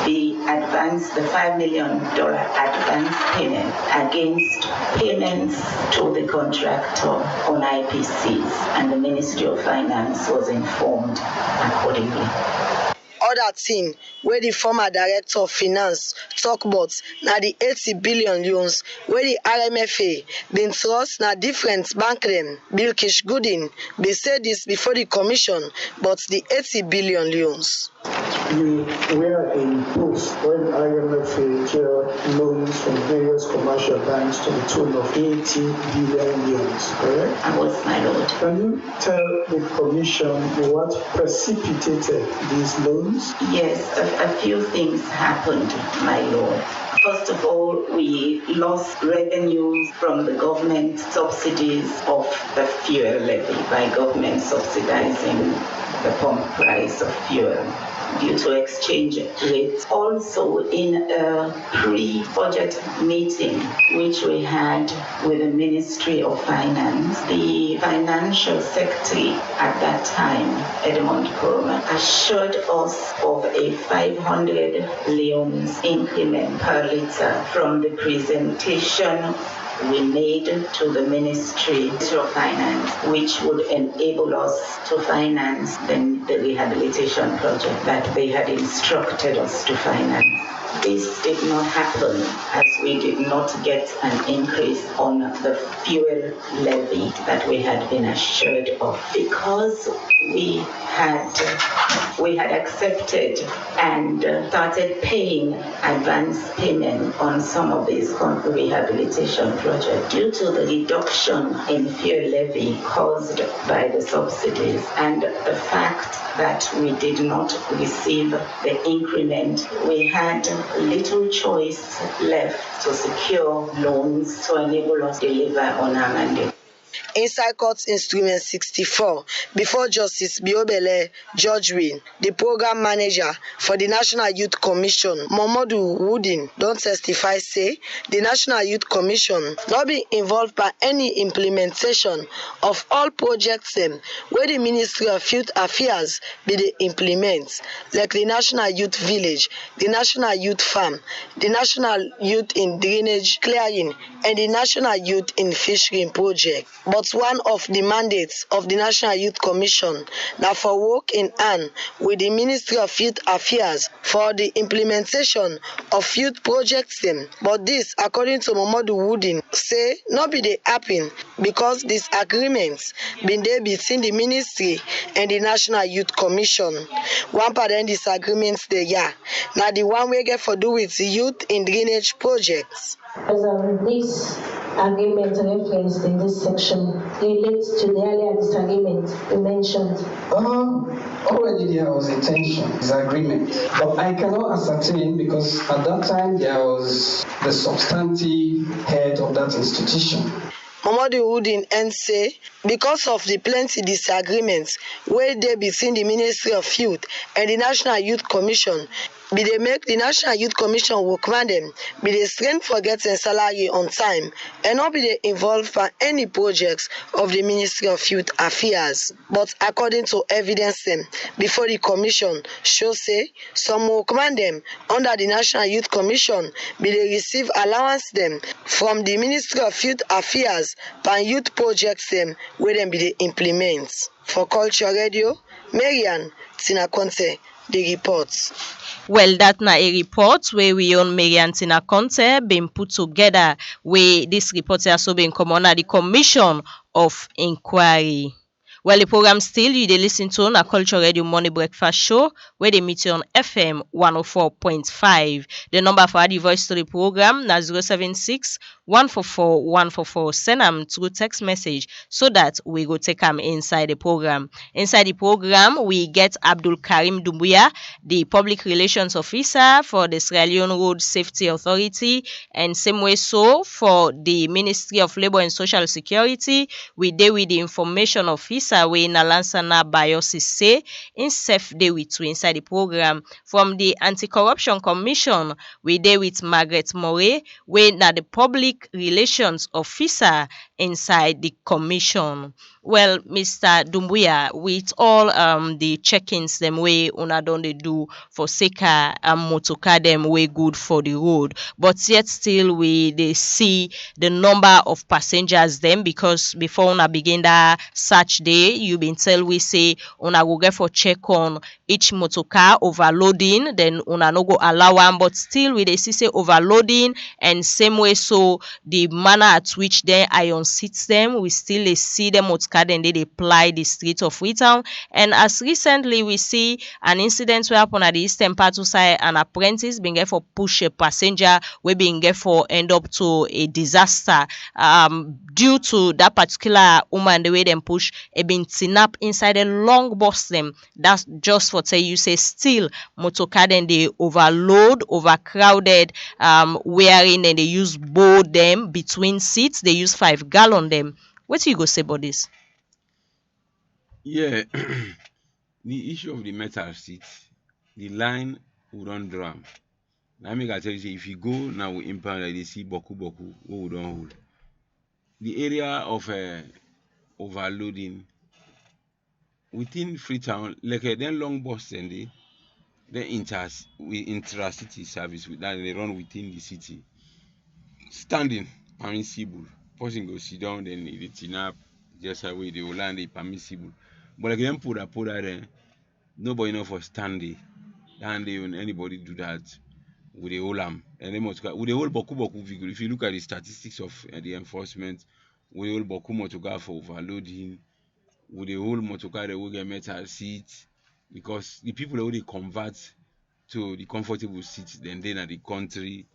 the $5 million advance payment against payments to the contractor on IPCs, and the Ministry of Finance was informed accordingly. Other thing where the former director of finance talk about now the 80 billion loans where the RMFA been trust na different bank them. Bilkish Goodin be said this before the commission, but the 80 billion loans. You were in post when IMFA cleared loans from various commercial banks to the tune of 80 billion loans, correct? I was, my lord. Can you tell the commission what precipitated these loans? Yes, a few things happened, my lord. First of all, we lost revenues from the government subsidies of the fuel levy by government subsidizing the pump price of fuel due to exchange rates. Also, in a pre-budget meeting which we had with the Ministry of Finance, the financial secretary at that time, Edmund Kurma, assured us of a 500 Leones increment per litre from the presentation we made to the Ministry of Finance, which would enable us to finance the rehabilitation project that they had instructed us to finance. This did not happen as we did not get an increase on the fuel levy that we had been assured of, because we had accepted and started paying advance payment on some of these rehabilitation projects due to the reduction in fuel levy caused by the subsidies and the fact that we did not receive the increment. We had little choice left to secure loans to enable us to deliver on our mandate. Inside Court Instrument 64, before Justice Biobele Georgewin, the program manager for the National Youth Commission, Momodu Woodin, don testify say the National Youth Commission no be involved by any implementation of all projects dem wey the Ministry of Youth Affairs be dey implement, like the National Youth Village, the National Youth Farm, the National Youth in Drainage Clearing, and the National Youth in Fishery project. But one of the mandates of the National Youth Commission na for work in hand with the Ministry of Youth Affairs for the implementation of youth projects dem. But this, according to Momodu Woodin, say no be dey happen because disagreements bin dey between the ministry and the National Youth Commission. One part of disagreements dey na the one wey get for do with youth in drainage projects. This agreement referenced in this section relates to the earlier disagreement you mentioned. Already there was a tension, disagreement, but I cannot ascertain because at that time there was the substantive head of that institution. Momodu Woodin and say because of the plenty disagreements wey dey between the Ministry of Youth and the National Youth Commission, be dey make the National Youth Commission workman dem be dey strain for getting salary on time and not be dey involved by any projects of the Ministry of Youth Affairs. But according to evidence dem before the commission show say some workman dem under the National Youth Commission be dey receive allowance dem from the Ministry of Youth Affairs by youth projects dem wey dem be dey implement. For Culture Radio, Marian Conteh dey report. Well, that na a report where we own Marian Conteh been put together where this report has also been come under the Commission of Inquiry. Well, the program still you dey listen to na Culture Radio Morning Breakfast Show where they meet you on FM 104.5. The number for the voice to the program na 076 144 144. Send them through text message so that we go take them inside the program. Inside the program, we get ABDUL DUMBUYA, the Public Relations Officer for the Sierra Leone Road Safety Authority, and same way so for the Ministry of Labour and Social Security. We deal with the Information Officer we na LANSANNA BAYOR SESAY in safe day with you inside the program. From the Anti-Corruption Commission, we deal with Margaret Moray, we na the Public Relations Officer inside the commission. Well, Mr. Dumbuya, with all the check-ins them way una don dey do for SECA and motorcar them way good for the road, but yet still we dey see the number of passengers them, because before una begin that search day, you been tell we say una go get for check on each motorcar overloading, then una no go allow am, but still we dey see say overloading, and same way so the manner at which they iron seats them, we still dey see them motorcar then they ply the street of Freetown. And as recently we see an incident where happen at the eastern part of side, an apprentice being get for push a passenger, we being get for end up to a disaster due to that particular woman, the way them push it been tin up inside a long bus them. That's just for tell you say still motorcar then they overload, overcrowded, wearing, and they use both them between seats, they use 5 gallon them. What do you go say about this? Yeah, the issue of the metal seat, the line we don't drum. Now make I tell you, say, if you go now we impound like they see boku what we don't hold. The area of overloading within Freetown, like then long bus and then intra-city service with that they run within the city. Standing permissible. Person go sit down, then they tin up, just away they will land permissible. But like them put that there, nobody know for standing. And when anybody do that with the whole and they must with the whole boku vehicle. If you look at the statistics of the enforcement, with the whole boku motorcar for overloading, with the whole motorcar they will get metal seats, because the people that will convert to the comfortable seats, then they are the country,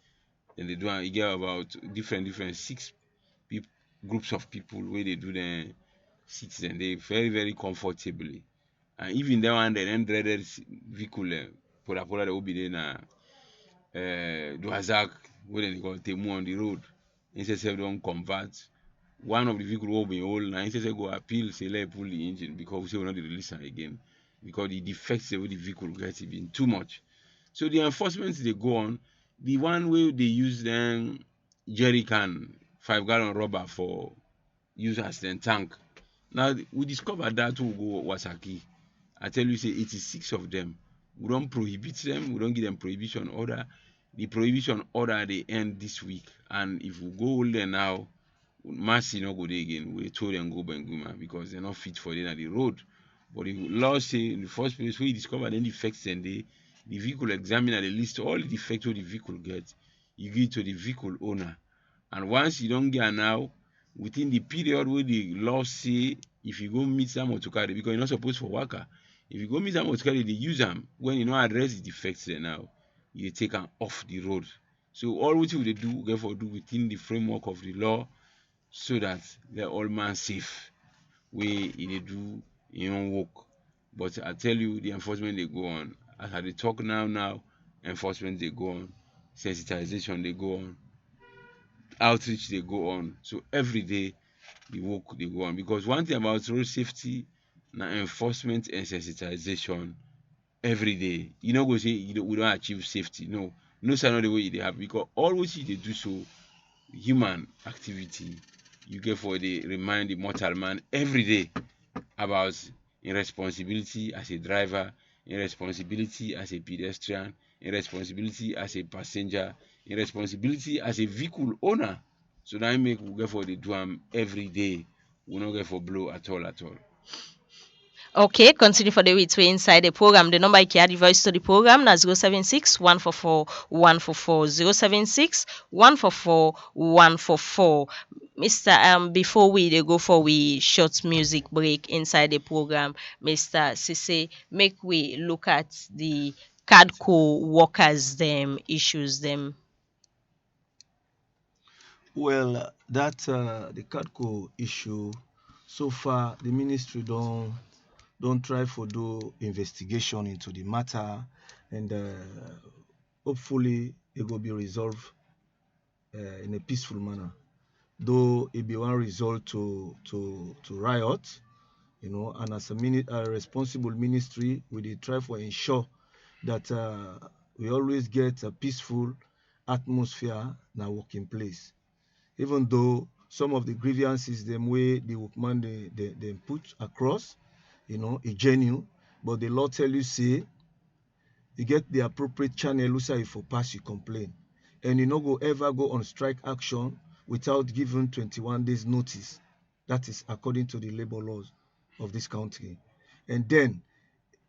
and they do you get about different 6 groups of people where they do the seats, and they very comfortably. And even that one, the dreaded vehicle, pola that will be there na Duazak, where they call Temu on the road. Instead of don't convert one of the vehicle will be old. Now instead go appeal, say let pull the engine because we say we not release it again because the defects the way the vehicle gets it been too much. So the enforcement they go on. The one way they use them jerry can 5 gallon rubber for use as then tank. Now we discovered that will go Wasaki. I tell you, say 86 of them. We don't prohibit them. We don't give them prohibition order. The prohibition order they end this week. And if we go there now, Mercy no go there again. We told them go Benguma because they're not fit for the road. But the law say in the first place where you discover any defects and the vehicle examiner they list all the defects the vehicle gets. You give it to the vehicle owner. And once you don't get now, within the period where the law say if you go meet someone to carry because you're not supposed for worker. If you go meet someone to carry, they use them when you know address the defects there now, you take them off the road. So all what you they do, therefore do within the framework of the law so that they're all man safe. Way they do in own work. But I tell you the enforcement they go on. As I talk now, enforcement they go on, sensitization they go on, outreach they go on. So every day the work they go on. Because one thing about road safety now enforcement and sensitization every day. You know go say we don't achieve safety. No sir not the way they have because always they do so human activity. You get for the remind the mortal man every day about irresponsibility as a driver, irresponsibility as a pedestrian, irresponsibility as a passenger, irresponsibility as a vehicle owner. So that make we get for the do every day. We not get for blow at all. Okay, continue for the weeks we inside the program. The number you can add the voice to the program na 076 144 144 076 144 144. Mr. Before we dey go for we short music break inside the program, Mr. SESAY, make we look at the CADCO workers them issues them. Well, that the CADCO issue, so far the ministry don't try for do investigation into the matter, and hopefully it will be resolved in a peaceful manner. Though it be one result to riot, and as a responsible ministry, we did try for ensure that we always get a peaceful atmosphere in our working place. Even though some of the grievances them way the workman they put across, a genuine, but the law tell you say you get the appropriate channel you for pass your complaint, and you no go ever go on strike action without giving 21 days notice. That is according to the labor laws of this country. And then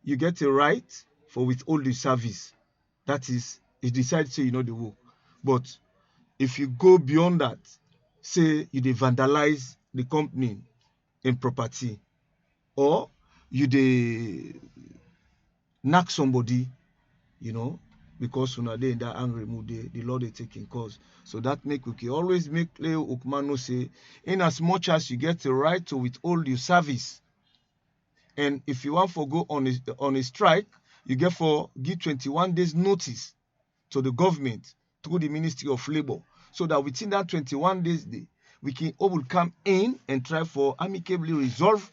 you get a right for withhold the service. That is, you decide to say you know the work. But if you go beyond that, say you dey vandalize the company in property, or you dey knock somebody, because una dey in that angry mood, the law they take in cause. So that make okay. Always make Leo Ukmano say, in as much as you get the right to withhold your service, and if you want to go on a strike, you get for give 21 days notice to the government through the Ministry of Labor, so that within that 21 days we can all come in and try for amicably resolve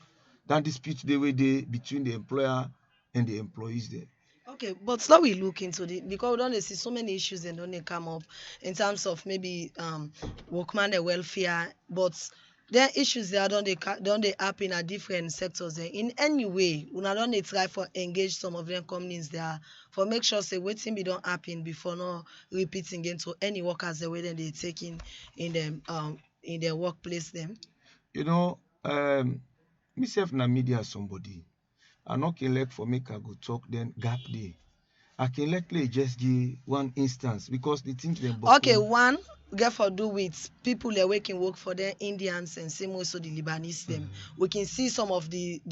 that dispute the way between the employer and the employees there. Okay, but now we look into the because we don't see so many issues and don't they come up in terms of maybe workman and welfare, but there are issues there don't they happen at different sectors there. In any way, we don't they try for engage some of them companies there for make sure say waiting be don't happen before not repeating again to any workers the way that they taking in them in their workplace them. Myself na media somebody. I not can like for make I go talk then gap day. I can likely just give one instance because the things them. Okay, one get for do with people that we can work for them Indians and same also the Lebanese them. We can see some of the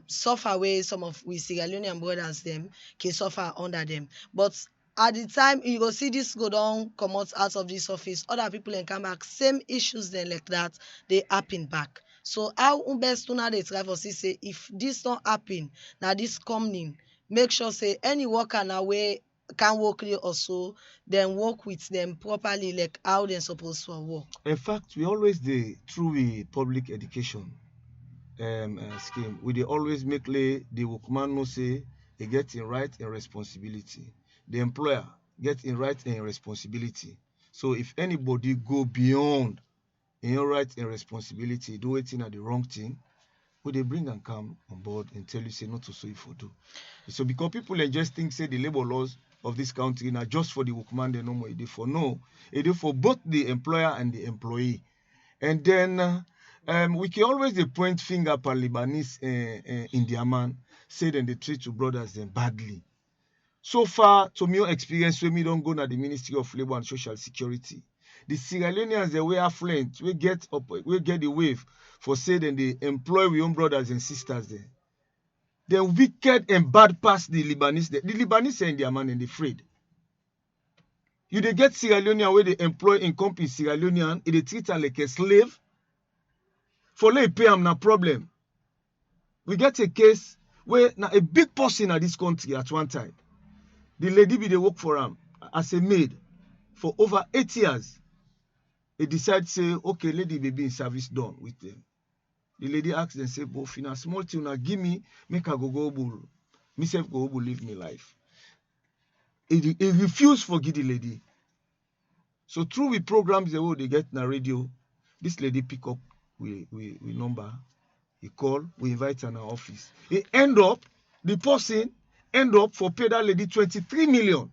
suffer way some of we Sierra Leonean brothers them can suffer under them. But at the time you go see this go down come out of this office, other people and come back, same issues then like that, they happen back. So how best to now they try for say if this don't happen, now this coming, make sure say any worker now way can work there also, then work with them properly, like how they're supposed to work. In fact, we always through the public education scheme, we dey always make the workman know say he get in right and responsibility. The employer get in right and responsibility. So if anybody go beyond in right and responsibility, do it at the wrong thing, we they bring and come on board and tell you say not to so if you do. So because people just think say the labor laws of this country are just for the workman, they know more it for no, it is for both the employer and the employee. And then we can always point finger per Lebanese India man, say then they treat your brothers them badly. So far, to my experience, when me don't go to the Ministry of Labor and Social Security, the Sierra Leoneans they were affluent, we get the wave for say then they employ our own brothers and sisters there. They're wicked and bad past the Lebanese. The Lebanese are India man and they afraid. You they get Sierra Leonean where they employ in company Sierra Leonean, they treat them like a slave. For they pay them no problem. We get a case where now a big person in this country at one time, the lady be they work for him as a maid for over 8 years. They decide say, okay, lady baby in service done with them. The lady asks them say, both in a small thing now give me, make I go bull. Myself go live me life. He refused to forgive the lady. So through we programs the way they get na radio, this lady pick up we number, he call, we invite her in our office. The person end up for pay that lady 23 million.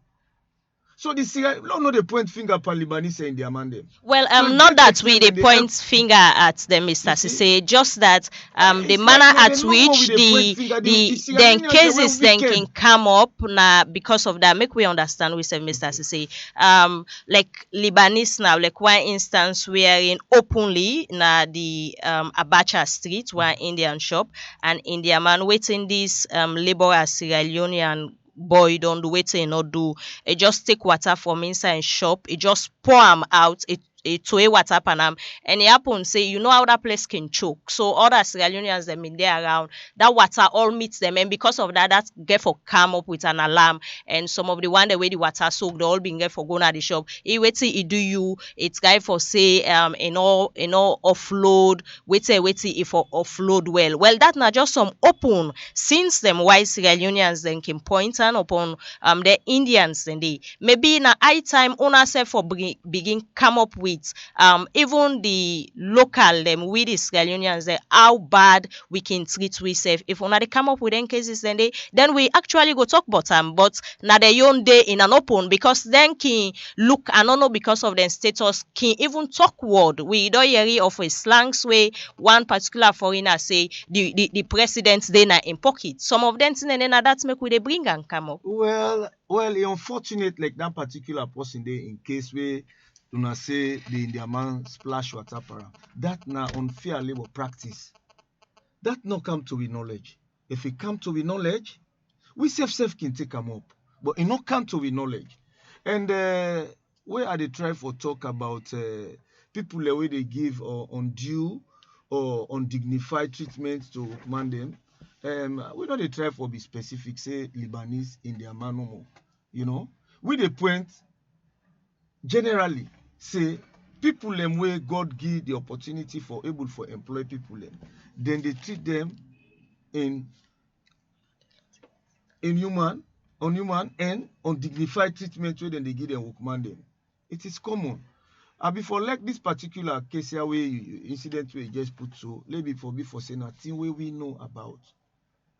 So the Sierra don't know the point finger per Lebanese in their man them. Well, So not that we they they point finger at them, Mr. Sise, just that the it's manner like at they know which we dey point finger, the Sierra then Leoneans, they cases were then wicked. can come up now because of that. Make we understand we say, Mr. Sise. Like Lebanese now, like one instance wherein openly na the Abacha Street, one Indian shop, and Indian man waiting this laborer Sierra Leonean boy don't do wetin not do. It just take water from inside shop, it just pour am out, it to water panam, and it happen say you know how that place can choke. So other Sierra Leoneans them in there around, that water all meets them, and because of that, that get for come up with an alarm, and some of the one the way the water soak, they all been get for going at the shop. It waiting it do you, it's guy for say in all offload, waiting if for offload well. Well, that not just some open since them why Sierra Leoneans then can point on upon the Indians then they maybe na high time owner self for begin come up with even the local them with the Sierra Leoneans how bad we can treat we self. If una they come up with them cases then we actually go talk about them, but na the own day in an open because then can look and no because of their status can even talk word. We don't hear of a slangs way one particular foreigner say the president they na in pocket. Some of them and then that's make we they bring and come up. Well, it's unfortunate like that particular person there in case where una say the Indian man splash water para. That na unfair labor practice. That not come to with knowledge. If it come to with knowledge, we self can take them up. But it not come to with knowledge. And where are they trying for talk about people the way they give or undue or undignified treatment to command them? We don't try for be specific, say Lebanese, Indian man no more. You know, we the point generally say people them where God give the opportunity for able for employ people them, then they treat them in inhuman, unhuman and undignified treatment where then they give them workman them. It is common. And before like this particular case here where incident where you just put so, let me for say nothing where we know about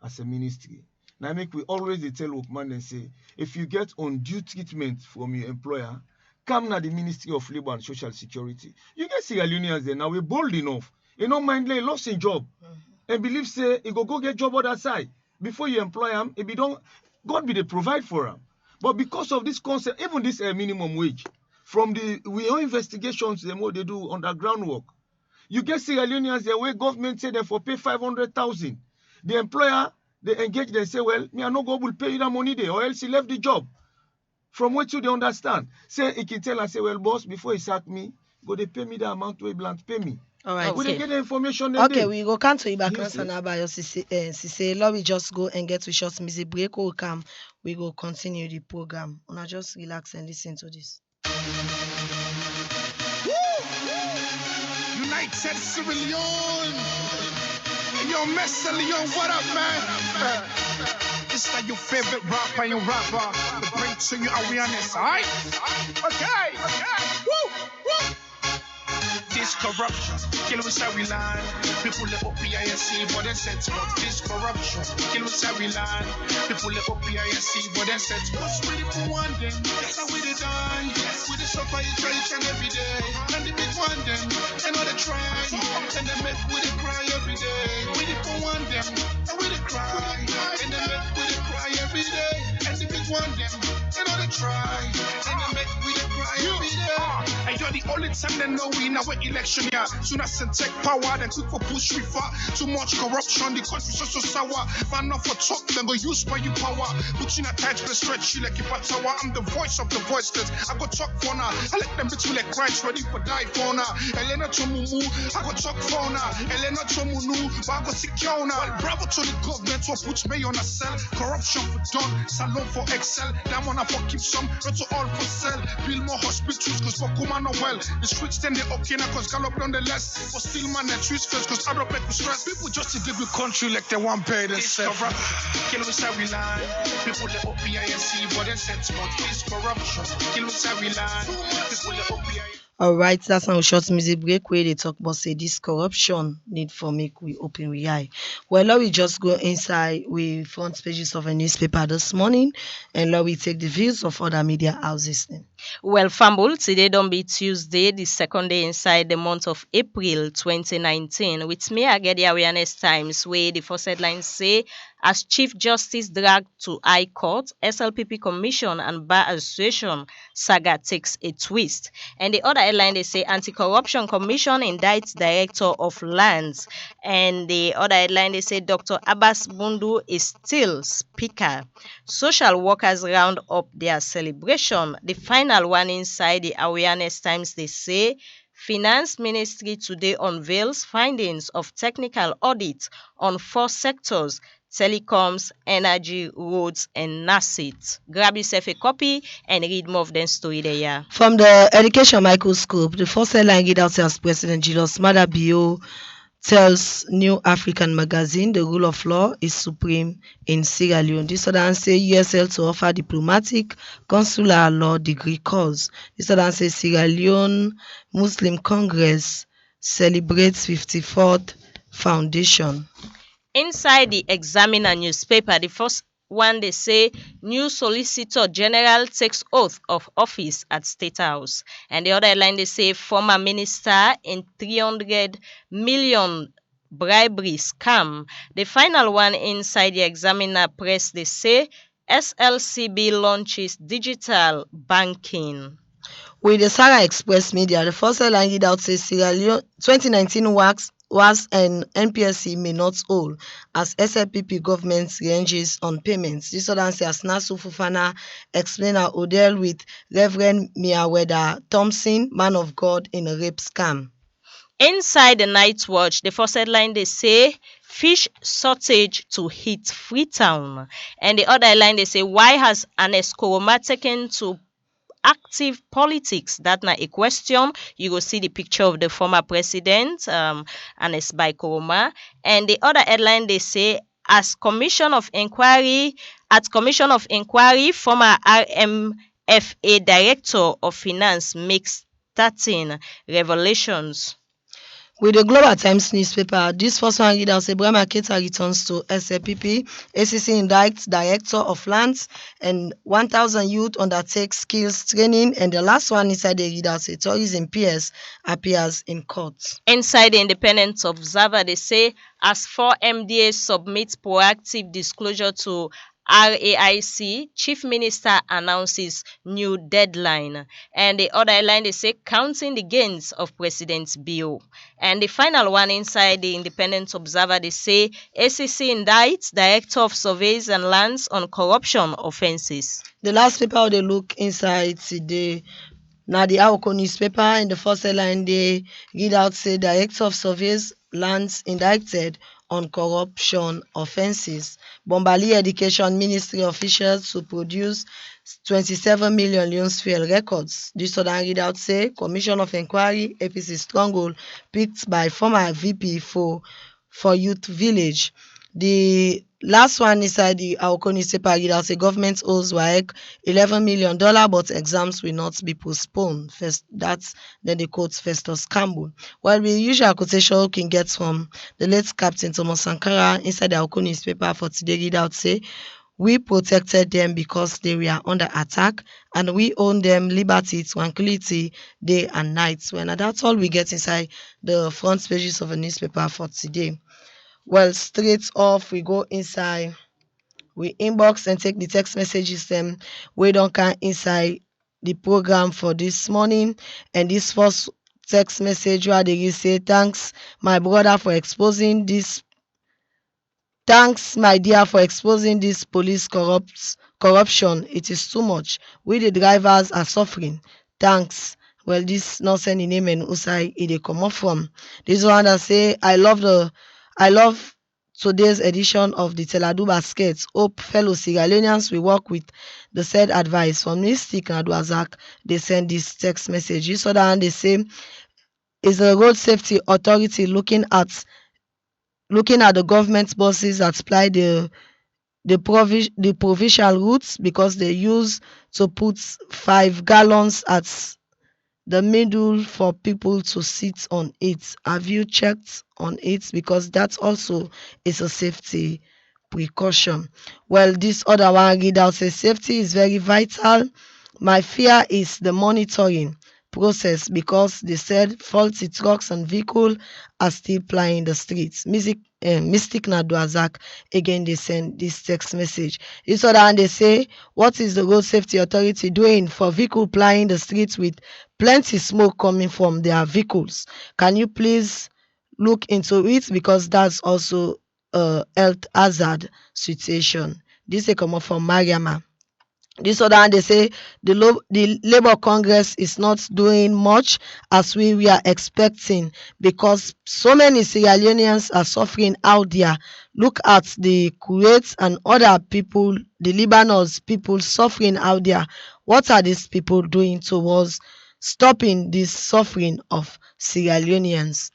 as a ministry. Now make we always tell workman and say, if you get undue treatment from your employer, come na the Ministry of Labor and Social Security. You get Sierra Leoneans there now, we're bold enough. You don't mind they lost in job. And believe say you go get job other side. Before you employ them, if you don't, God be the provide for them. But because of this concept, even this minimum wage, from the we own investigations, them what they do underground work. You get Sierra Leoneans there where government say they for pay 500,000. The employer, they engage, they say, well, me I no go will pay you that money there, or else he left the job. From what you they understand. Say he can tell and say, well, boss, before he sack me, go they pay me the amount to pay me. All right. We Okay. dey get the information. Okay, we go come to you back Yes, answer now by your Sise. Let me just go and get to short music break. We'll come. We go continue the program. Una just relax and listen to this. United Sierra Leone. And yo, Mr. Leone, what up, man? This like your favorite rapper and your rapper. To bring to you awareness, alright? Okay. Woo! This corruption, kill us how we line. People let up BISC, but then set up. This corruption, kill us how we line. People let up BISC, but then set up. What's ready for one day? That's how we did done. Yes, we the suffer each and every day. And the big one them, and all the try. And they make we the cry every day. We the for one them, and we the cry. And they make we the cry every day. And the big one them, and all the try. And they make we the cry every day. And you're the only time they know we in our election, yeah. Soon as they take power, then quick for push we far. Too much corruption, the country so sour. Man, not for talk, then go use by your power. Put you in a tight place, stretch you like a tower. I'm the voice of the voiceless. I go talk for now. I let them bitch me like Christ ready for die for now. Elena Chomumu, I go talk for now. Elena Chomunu, but I go secure now. Bravo to the government for put me on a cell. Corruption for done, salon for excel. That one I for keep some, not to all for sell. Build more hospitals, cause for Kuma no well. The streets then they okay now, cause gallop on the less. For still man and trees first, cause I don't make me stress. People just to give the country like they want pay themselves. Kill us how we line. People let up BISC, but then set about this corruption. Kill us how we line. People let up BISC. All right, that's how short music break where they talk about say this corruption need for make we open we eye. Well, now we just go inside we front pages of a newspaper this morning, and now we take the views of other media houses. Then. Well, Fumble, today don't be Tuesday, the second day inside the month of April 2019. With me, I get the Awareness Times, where the first headlines say, as Chief Justice dragged to High Court, SLPP Commission and Bar Association saga takes a twist. And the other headline, they say, Anti-Corruption Commission indicts Director of Lands. And the other headline, they say, Dr. Abbas Bundu is still Speaker. Social workers round up their celebration. The final one inside the Awareness Times, they say, Finance Ministry today unveils findings of technical audit on 4 sectors: telecoms, energy, roads, and NASIT. Grab yourself a copy and read more of the story there. From the Education Microscope, the first headline read out as President Julius Maada Bio tells New African magazine the rule of law is supreme in Sierra Leone. This other say USL to offer diplomatic consular law degree course. This other say Sierra Leone Muslim Congress celebrates 54th foundation. Inside the Examiner newspaper, the first one they say, new Solicitor General takes oath of office at State House. And the other line they say, former minister in 300 million bribery scam. The final one inside the Examiner press, they say, SLCB launches digital banking. With the Sarah Express Media, the first headline read out says Sierra Leone 2019 was an NPSC may not hold as SLPP government ranges on payments. This other say as Nasu Fufana explainer Odell with Reverend Miaweda Thompson, man of God in a rape scam. Inside the Night Watch, the first headline they say, fish shortage to hit Freetown. And the other headline they say, why has Ernest Koroma taken to active politics? That's not a question. You will see the picture of the former president, Ernest Bai Koroma. And the other headline they say, at Commission of Inquiry, former RMFA Director of Finance makes 13 revelations. With the Global Times newspaper, this first one read out Abraham Aketa returns to SLPP, ACC indicts Director of Lands, and 1,000 youth undertake skills training. And the last one inside the read out tourism PS appears in court. Inside the Independent Observer, they say, as 4 MDAs submit proactive disclosure to RAIC, Chief Minister announces new deadline. And the other line, they say, counting the gains of President Bio. And the final one inside the Independent Observer, they say, ACC indicts Director of Surveys and Lands on corruption offences. The last paper they look inside today Now the Aoko newspaper in the first headline they read out say Director of Surveys lands indicted on corruption offences. Bombali Education Ministry officials to produce 27 million loans fuel records. This other read out say Commission of Inquiry APC stronghold picked by former VP for Youth Village. The last one inside the Aoko newspaper read out say government owes WAEC $11 million, but exams will not be postponed. First, that's then the quote Festus Campbell. Well, the usual quotation we can get from the late Captain Thomas Sankara inside the Aoko newspaper for today read out say we protected them because they were under attack, and we own them liberty, tranquility, day and night. Well, now that's all we get inside the front pages of a newspaper for today. Well, straight off, we go inside, we inbox and take the text messages we don't come inside the program for this morning. And this first text message where they say, thanks my brother for exposing this. Thanks, my dear, for exposing this police corruption. It is too much. We the drivers are suffering. Thanks. Well, this not sending name and Usai it come up from. This one that say I love today's edition of the Teladu Baskets. Hope fellow Sierra Leoneans will work with the said advice from Mystic and Adwazak. They send this text message. This other and they say is the road safety authority looking at the government buses that supply the provincial routes because they use to put 5 gallons at the middle for people to sit on it. Have you checked on it? Because that also is a safety precaution. Well, this other one read out says safety is very vital. My fear is the monitoring process because they said faulty trucks and vehicles are still plying the streets. Mystic Nadwazak again they send this text message. This other and they say, what is the road safety authority doing for vehicle plying the streets with plenty smoke coming from their vehicles? Can you please look into it because that's also a health hazard situation. This they come up from Mariama. This other hand they say the Labour Congress is not doing much as we were expecting because so many Sierra Leoneans are suffering out there. Look at the Kuwait and other people, the Lebanese people suffering out there. What are these people doing towards stopping this suffering of Sierra Leoneans?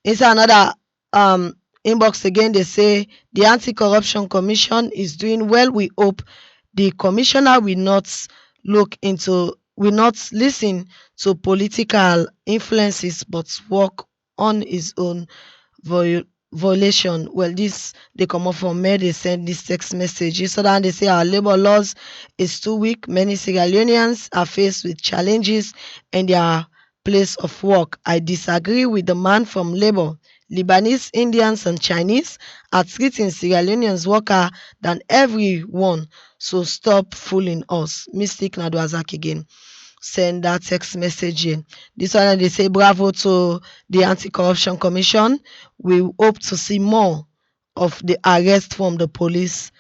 Inside another inbox again, they say the Anti-Corruption Commission is doing well. We hope the commissioner will not listen to political influences but work on his own violation. Well, this they come up from where they send this text message. So then they say our labor laws is too weak. Many Sierra Leoneans are faced with challenges in their place of work. I disagree with the man from labor. Lebanese, Indians, and Chinese are treating Sierra Leoneans worker than everyone. So stop fooling us. Mystic Nadwazak again. Send that text message in. This one they say bravo to the Anti-Corruption Commission. We hope to see more of the arrest from the police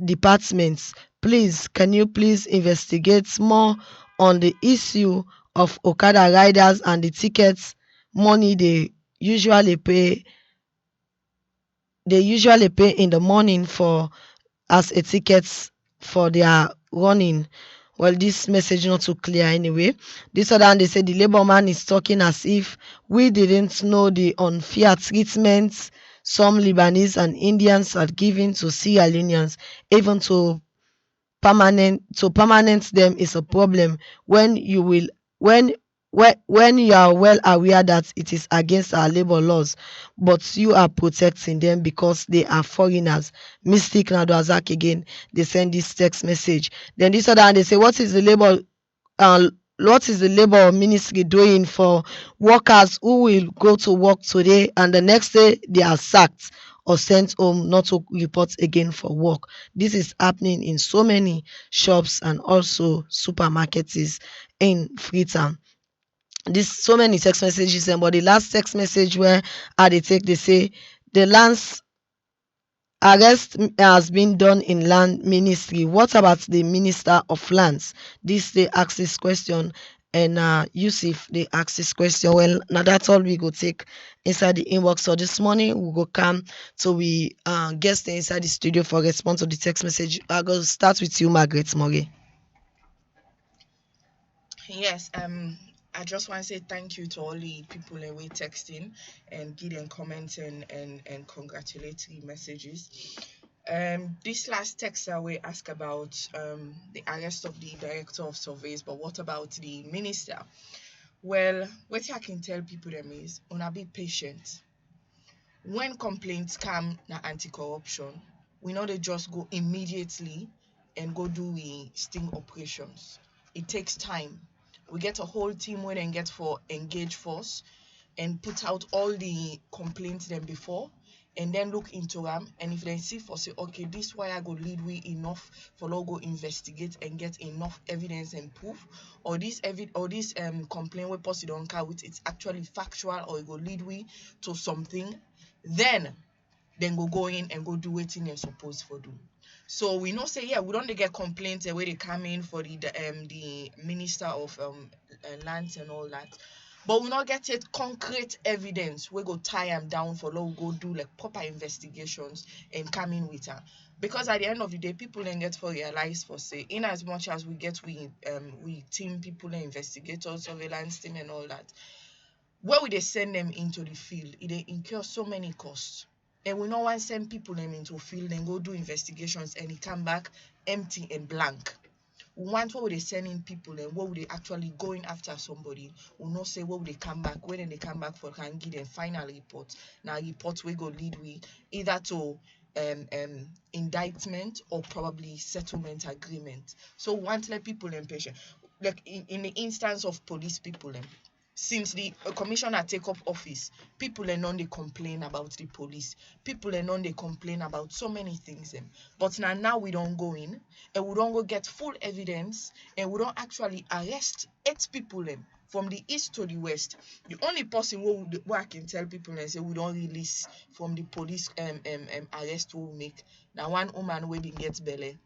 departments. Please, can you please investigate more on the issue of Okada riders and the tickets money they usually pay in the morning for as a ticket for their running. Well, this message not too clear anyway. This other one, they say the labor man is talking as if we didn't know the unfair treatment some Lebanese and Indians are given to Sierra Leoneans, even to permanent them is a problem when you are well aware that it is against our labor laws, but you are protecting them because they are foreigners. Mystic Nadwazak again, they send this text message. Then this other one, they say, what is the labor ministry doing for workers who will go to work today and the next day they are sacked or sent home not to report again for work? This is happening in so many shops and also supermarkets in Freetown. This so many text messages, but the last text message where they say the arrest has been done in land ministry. What about the minister of lands? This they ask this question, and Yusuf they ask this question. Well, now that's all we go take inside the inbox. So this morning we go come, so we guest inside the studio for response to the text message. I go start with you, Margaret Morgan. Yes, I just want to say thank you to all the people that were texting and giving comments and congratulatory messages. This last text I will ask about the arrest of the director of surveys, but what about the minister? Well, what I can tell people them is, una be patient. When complaints come na anti-corruption, we know they just go immediately and go do the sting operations. It takes time. We get a whole team where they get for engage force and put out all the complaints them before, and then look into them, and if they see for say, okay, this why I go lead we enough for go investigate and get enough evidence and proof, or this complaint we post it on car with it's actually factual, or it go lead we to something, then go in and go do what they're supposed for do. So we know say, yeah, we don't get complaints where they come in for the minister of lands and all that, but we not get it concrete evidence. We go tie them down for go do like proper investigations and come in with her. Because at the end of the day, people then get for realize for say, in as much as we team people and investigators, surveillance team and all that, where would they send them into the field? It incur so many costs. And we don't want to send people them into field and go do investigations and it come back empty and blank. We want what would they send in people and what would they actually going after somebody. We not say what would they come back, when they come back for can give them final report. Now reports we go lead with either to indictment or probably settlement agreement. So we want to let people impatient. Like in the instance of police people since the commissioner take up office, people are non they complain about the police. People are non they complain about so many things. But now we don't go in and we don't go get full evidence and we don't actually arrest 8 people from the east to the west. The only person who I can tell people and say we don't release from the police arrest we make. Now one woman we been gets belly.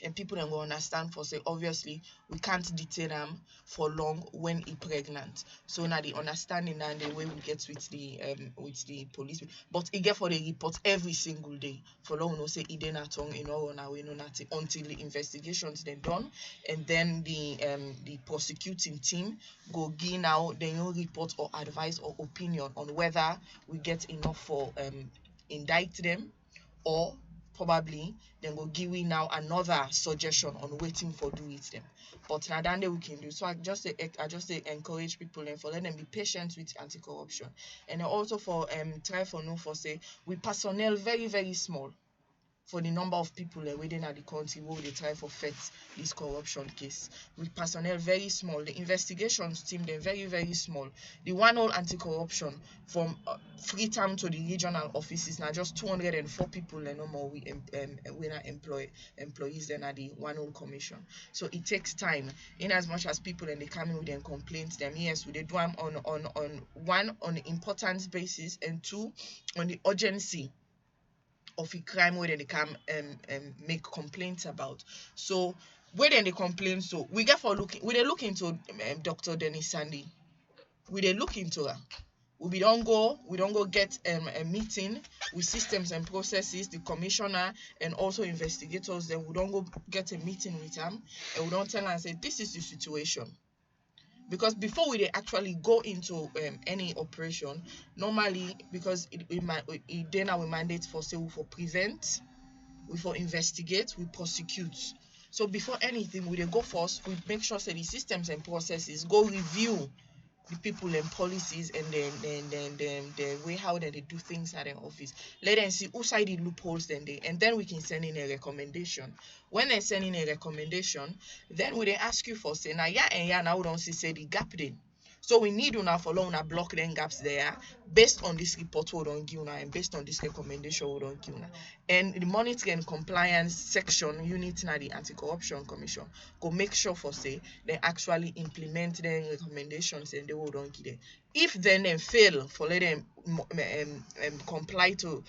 And people don't go understand for say obviously we can't detain them for long when he pregnant. So now the understanding and the way we get with the police, but he get for the report every single day. For long no say he didn't tongue on our way no nothing until the investigations then done, and then the prosecuting team go give now their own report or advice or opinion on whether we get enough for indict them, or probably then go give we now another suggestion on waiting for do with them. But now that we can do. So I just encourage people and for let them be patient with anti-corruption. And also for try for no for say we personnel very, very small for the number of people within the country who they try for fight this corruption case. With personnel very small, the investigations team they're very, very small. The one all anti-corruption from Freetown to the regional offices now just 204 people and no more we not employees then at the one all commission. So it takes time. In as much as people and they come in with their complaints, them yes, we they do them on one on the importance basis, and 2 on the urgency of a crime where they come make complaints about. So where then they complain, so we get for looking, we they look into Dr. Dennis Sandy. We they look into her. We don't go get a meeting with systems and processes, the commissioner and also investigators. Then we don't go get a meeting with them and we don't tell her and say this is the situation. Because before we actually go into any operation, normally because then our mandate for say we for prevent, we for investigate, we prosecute. So before anything, we go first, we make sure that the systems and processes go review the people and policies and then the way how they do things at the office. Let them see who side the loopholes and then we can send in a recommendation. When they send in a recommendation, then we they ask you for say now now we don't see say the gap then. So we need una follow una block them gaps there based on this report we don't give una and based on this recommendation we don't give una. And the monitoring and compliance section unit na the anti-corruption commission go make sure for say they actually implement their recommendations and they will don't give them. if then them fail for let them comply to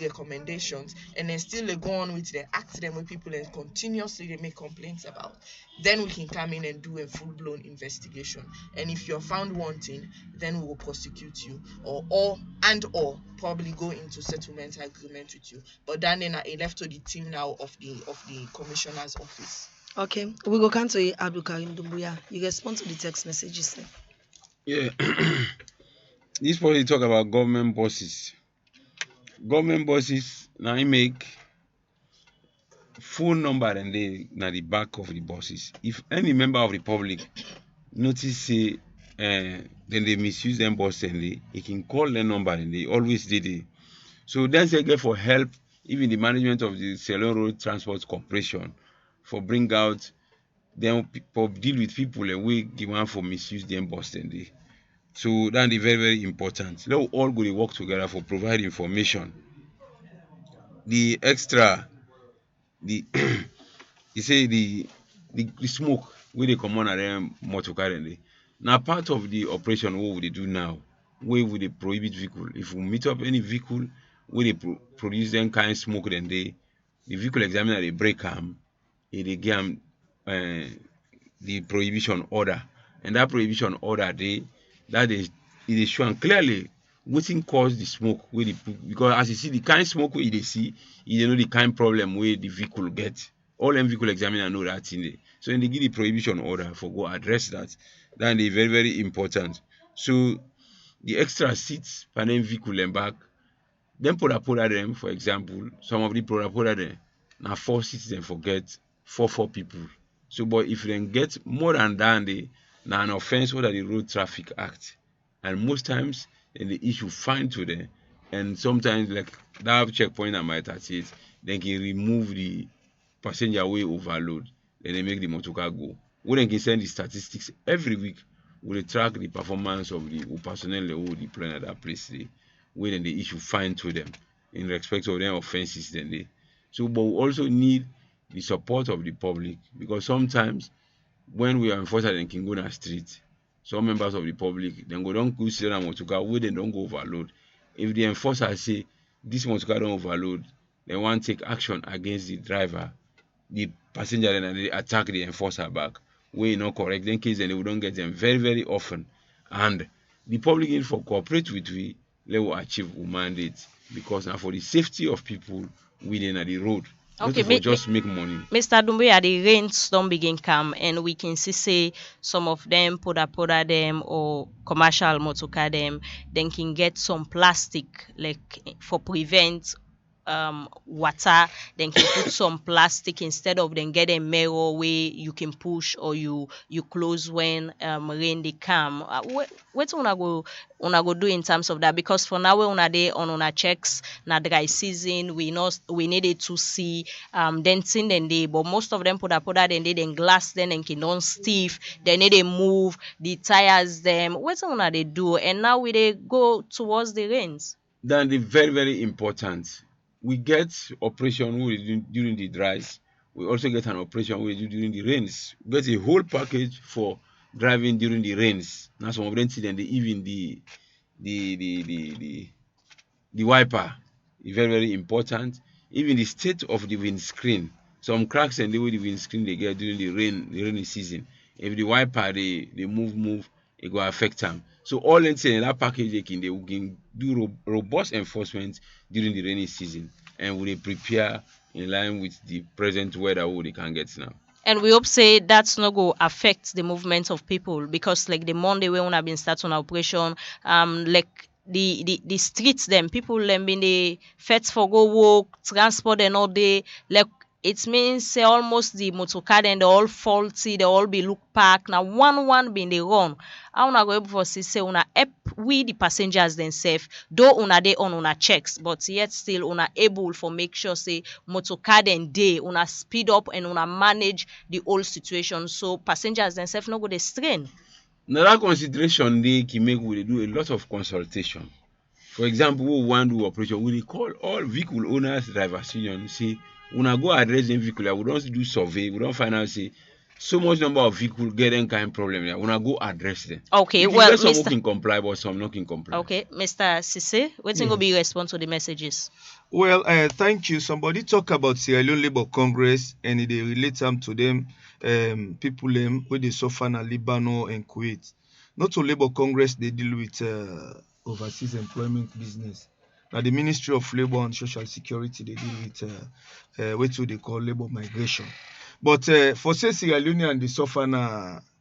recommendations, and then still they go on with the accident where people and continuously they make complaints about, then we can come in and do a full-blown investigation. And if you're found wanting, then we will prosecute you, or probably go into settlement agreement with you. But then it left to the team now of the commissioner's office. Okay, we go come to Abdul Karim Dumbuya. You respond to the text messages. Yeah. This policy talk about government bosses. Government bosses now make phone number and they na the back of the buses. If any member of the public notice say then they misuse them bus and they can call their number and they always did it. So then they get for help even the management of the Leone Road Transport Corporation for bring out them for deal with people and we give one for misuse them bus and they. So that is very, very important. Let all go to work together for provide information. The extra, the you say the smoke where they come on at them motor currently. Now part of the operation what would they do now? Where would they prohibit vehicle? If we meet up any vehicle where they produce them kind of smoke, then the vehicle examiner they break them, they give them the prohibition order, and that prohibition order that is it is shown clearly wetin cause the smoke wey dey put, because as you see the kind smoke wey you dey see, you dey know the kind problem wey the vehicle get. All them vehicle examiner know that thing dey. So when they give the prohibition order for go address that, that is very, very important. So the extra seats for them vehicle and back, them put them, for example, some of the put them now 4 seats then forget 4 people. So but if you then get more than that, they now an offense under the Road Traffic Act, and most times then the issue fine to them, and sometimes like that checkpoint at my 38, then can remove the passenger way overload, then they make the motor car go. We then can send the statistics every week. We track the performance of the personnel who deploy at that place. We then the issue fine to them in respect of their offenses. Then they. So, but we also need the support of the public, because sometimes when we are enforcers and can go down the street, some members of the public then go don't go see that motor car, we then don't go overload. If the enforcer say this motor car don't overload, they want to take action against the driver, the passenger, then they attack the enforcer back. We not correct, then case then we don't get them very, very often. And the public need for cooperate with we, let will achieve our mandate, because now for the safety of people within the road. Okay, for just make money. Mr. Dumbuya, the rains don't begin come, and we can see some of them poda them or commercial motor car them, then can get some plastic like for prevent water, then can put some plastic instead of then get a mirror way you can push or you close when rain they come. What una go do in terms of that? Because for now we una dey on una checks na dry season, we needed to see denting then they, but most of them poda then they then glass then and can non stiff, then they move the tires them. What una they do? And now we they go towards the rains. Then the very, very important. We get operation we do during the dries. We also get an operation we do during the rains. We get a whole package for driving during the rains. Now some of them see then even the wiper is very, very important. Even the state of the windscreen. Some cracks and the way the windscreen they get during the rainy season. If the wiper they move, it will affect them. So all in that package they can do robust enforcement during the rainy season, and we prepare in line with the present weather they can get now. And we hope say that's not go affect the movement of people, because like the Monday when we have been starting operation, like the streets them people them been the fets for go walk transport and all day, like it means say almost the motor car and they all faulty, they all be look park now one being they run. I wanna go able for say una help we the passengers themselves, though una they on una checks, but yet still una able for make sure say motor car and day una speed up and una manage the whole situation so passengers themselves no go they strain. Another consideration they can make we do a lot of consultation. For example, we want to do operation, we call all vehicle owners, drivers union, say una go address them vehicle, we don't do survey, we don't find out say so much number of people get them kind of problem. Yeah, wanna go address them. Okay, If you well, get some who Mr. can comply, but some not can comply. Okay, Mr. SESAY, waiting will be Yes. response to the messages. Well, thank you. Somebody talk about Sierra Leone Labour Congress and they relate them to them people where they suffer in Lebanon and Kuwait. Not to Labour Congress, they deal with overseas employment business. Now the Ministry of Labour and Social Security, they deal with what they call labor migration. But for say Sierra Leone and the suffer in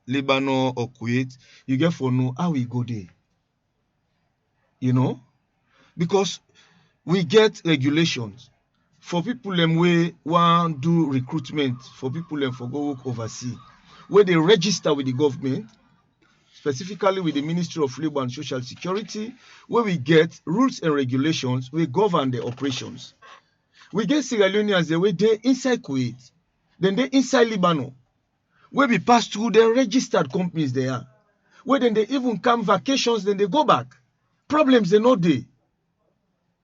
Lebanon or Kuwait, you get for know how we go there. You know? Because we get regulations for people wey wan do recruitment for people for go work overseas, where they register with the government, specifically with the Ministry of Labour and Social Security, where we get rules and regulations wey govern the operations. We get Sierra Leoneans the way they inside Kuwait, then they inside Lebanon, where we pass through the registered companies there, where then they even come vacations, then they go back. Problems they no dey.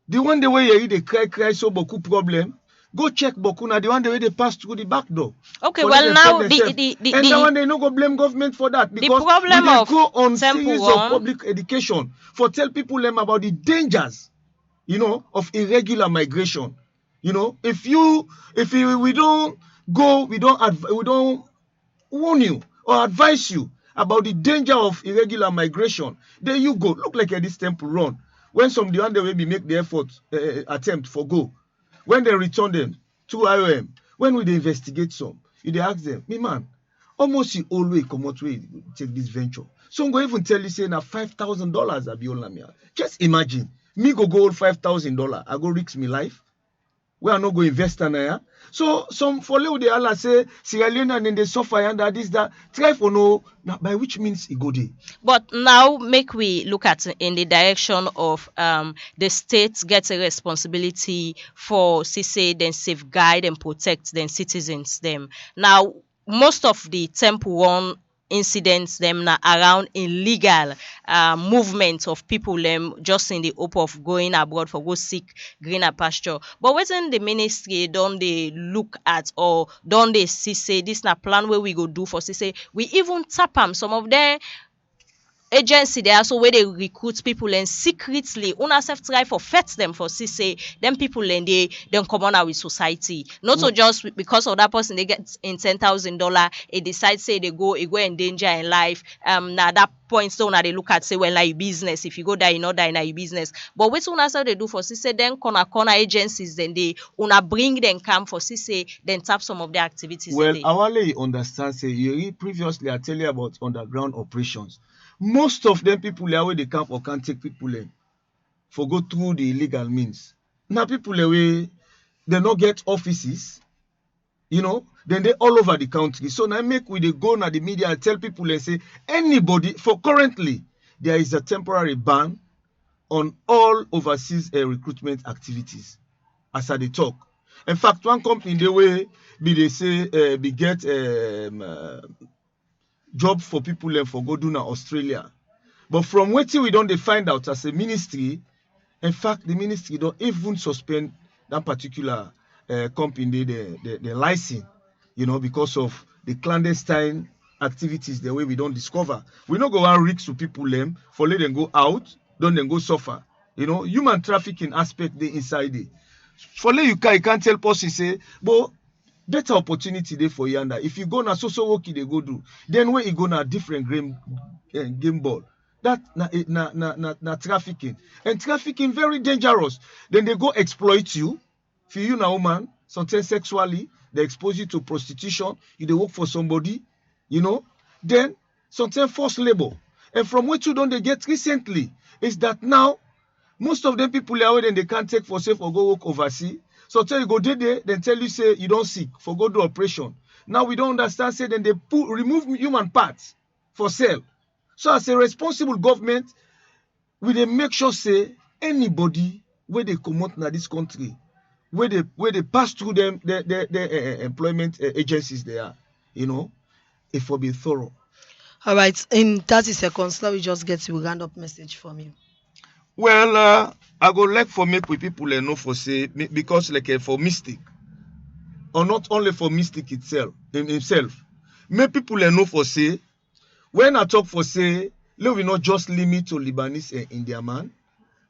The one the way you they cry so beaucoup problem. Go check beaucoup na the one the way they pass through the back door. Okay, For well them now help themselves. And that one they no go blame government for that because problem we dey of go on Temple series One- of public education for tell people them about the dangers, you know, of irregular migration. You know, if we don't go, we don't warn you or advise you about the danger of irregular migration, then you go look like this Temple Run. When some the one they will be make the effort attempt for go, when they return them to IOM, when we they investigate some, you they ask them, me man, almost you always come out way take this venture. Some go even tell you say na $5,000 I be all lamia. Just imagine me go hold $5,000, I go risk me life. We are not going to invest in there. So some follow the Allah say Sierra Leone and then they suffer and that is that try for no now by which means it go there. But now make we look at in the direction of the states get a responsibility for say then safeguard and protect them citizens them. Now most of the Temple One incidents them na around illegal movement of people them just in the hope of going abroad for go seek greener pasture. But within the ministry don't they look at or don't they see say this na plan where we go do for say we even tap them some of them agency there so where they recruit people and secretly una self try for fet them for say them people and they come on out with society not so just because of that person they get in $10,000 it decide say they go endanger in life now that point so now they look at say well like your business if you go die you not die in your business but what una self they do for say then corner agencies then they una bring them come for say then tap some of their activities. Well, Awale understand say you previously I tell you about underground operations. Most of them people where they camp or can't take people in for go through the illegal means. Now people away they not get offices, you know, then they all over the country. So now make we they go na the media and tell people and say anybody for currently there is a temporary ban on all overseas recruitment activities as I they talk. In fact, one company the way they say we get job for people for go do na Australia. But from what we don't find out as a ministry, in fact, the ministry don't even suspend that particular company, the license, you know, because of the clandestine activities, the way we don't discover. We don't go and risk to people for let them go out, don't then go suffer. You know, human trafficking aspect they inside it. For let you can't tell person say, but better opportunity there for you and that. If you go na so work they go do, then where you go na different game ball. That na trafficking. And trafficking very dangerous. Then they go exploit you. For you na woman, sometimes sexually, they expose you to prostitution, you they work for somebody, you know. Then sometimes forced labor. And from what you don't they get recently is that now most of them people are then they can't take for safe or go work overseas. So tell you go there, then tell you say you don't sick for go do operation. Now we don't understand, say then they remove human parts for sale. So as a responsible government, we they make sure say anybody where they come out in this country, where they pass through them their employment agencies they are, you know, it will be thorough. All right, in 30 seconds, now we just get to a round-up message from you. Well, I go like for make with people know for say because like for Mystic, or not only for Mystic itself himself, make people know for say, when I talk for say, let we not just limit to Lebanese and Indian man.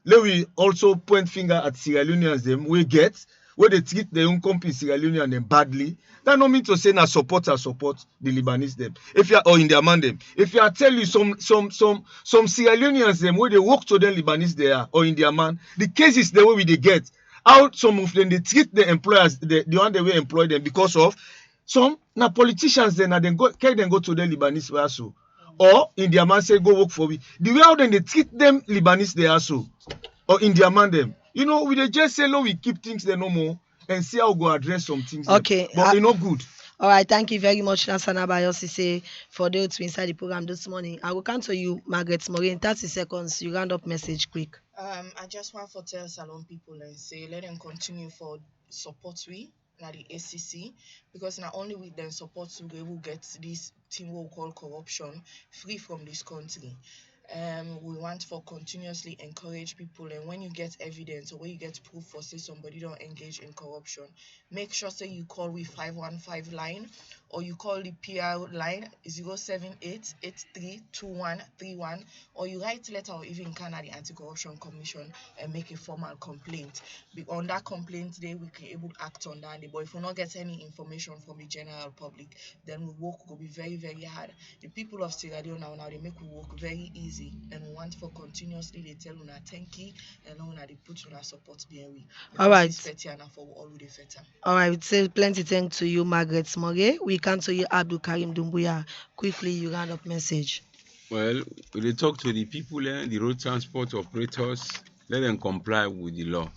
Let we also point finger at Sierra Leoneans them we get where they treat their own company Sierra Leonean them badly. That don't mean to say na support the Lebanese them. If you are or Indian man them. If you are tell you some Sierra Leoneans them where they work to them Lebanese they are or Indian man, the cases the way we they get how some of them they treat the employers the one they will employ them because of some na politicians then and then go carry them go to the Lebanese also. Or Indian man say go work for me. The way how then they treat them Lebanese they also. Or Indian man them. You know, we dey just say no, we keep things there no more and see how we go address some things. Okay. But it's not good. All right, thank you very much, LANSANNA Bayo SESAY, for those to inside the program this morning. I will come to you, Margaret Murray, in 30 seconds. You round up message quick. I just want to tell Salon people and say let them continue for support we na the ACC because not only with them support we will get this thing we call corruption free from this country. We want for continuously encourage people, and when you get evidence or when you get proof for say somebody don't engage in corruption, make sure say you call with 515 line or you call the PR line 078832131 or you write letter or even Canada Anti-Corruption Commission and make a formal complaint. On that complaint day we can able to act on that. But if we not get any information from the general public, then we work will be very, very hard. The people of Sierra Leone now they make we work very easy, and we want for continuously they tell una thank you and now they put una support behind we. All right. All right, we say plenty thanks to you, Margaret Murray. We come to you, ABDUL Karim DUMBUYA. Quickly, you round up message. Well, we talk to the people, the road transport operators, let them comply with the law.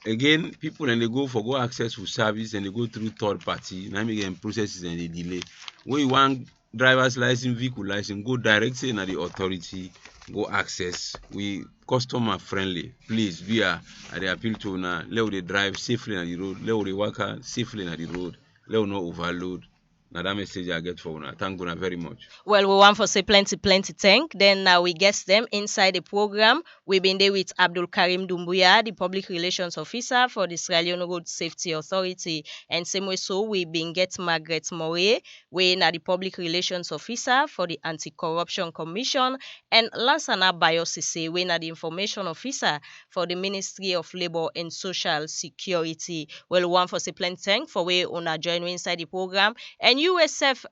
Again, people and they go access for service and they go through third party, now again processes and they delay. When you want driver's license, vehicle license, go directly to the authority, go access. We customer friendly. Please, we are at the appeal to now let they drive safely on the road, let they work safely on the road, let not overload. Now that message I get for una. Thank you very much. Well, we want to say plenty thank. Then now we guess them inside the program. We've been there with ABDUL Karim DUMBUYA, the Public Relations Officer for the Sierra Leone Road Safety Authority. And same way so we've been get Margaret Murray, we are the Public Relations Officer for the Anti-Corruption Commission, and LANSANNA Bayo SESAY, we are the Information Officer for the Ministry of Labour and Social Security. Well, we want to say plenty thank for we una join inside the program. And you yourself,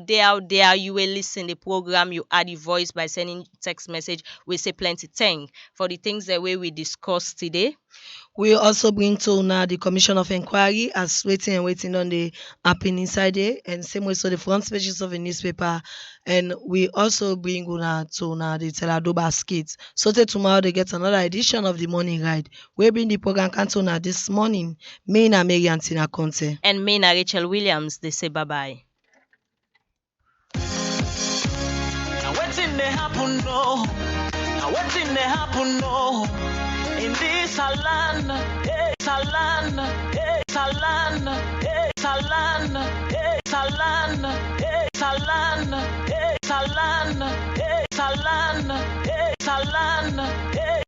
day out there, you will listen the program, you add the voice by sending text message. We say plenty thank for the things that we discussed today. We also bring to now the Commission of Inquiry as waiting on the happen inside there, and same way so the front pages of a newspaper, and we also bring una to now the Telado basket. So till tomorrow they get another edition of the morning ride. We bring the program Cantona this morning. Me na Marian Conteh. And me na Rachel Williamst. They say bye bye. Now what's in the happen no? Now what's in the happen no? In this land, hey land, hey land, hey land, hey land, hey land, hey land, hey land, hey land, hey land.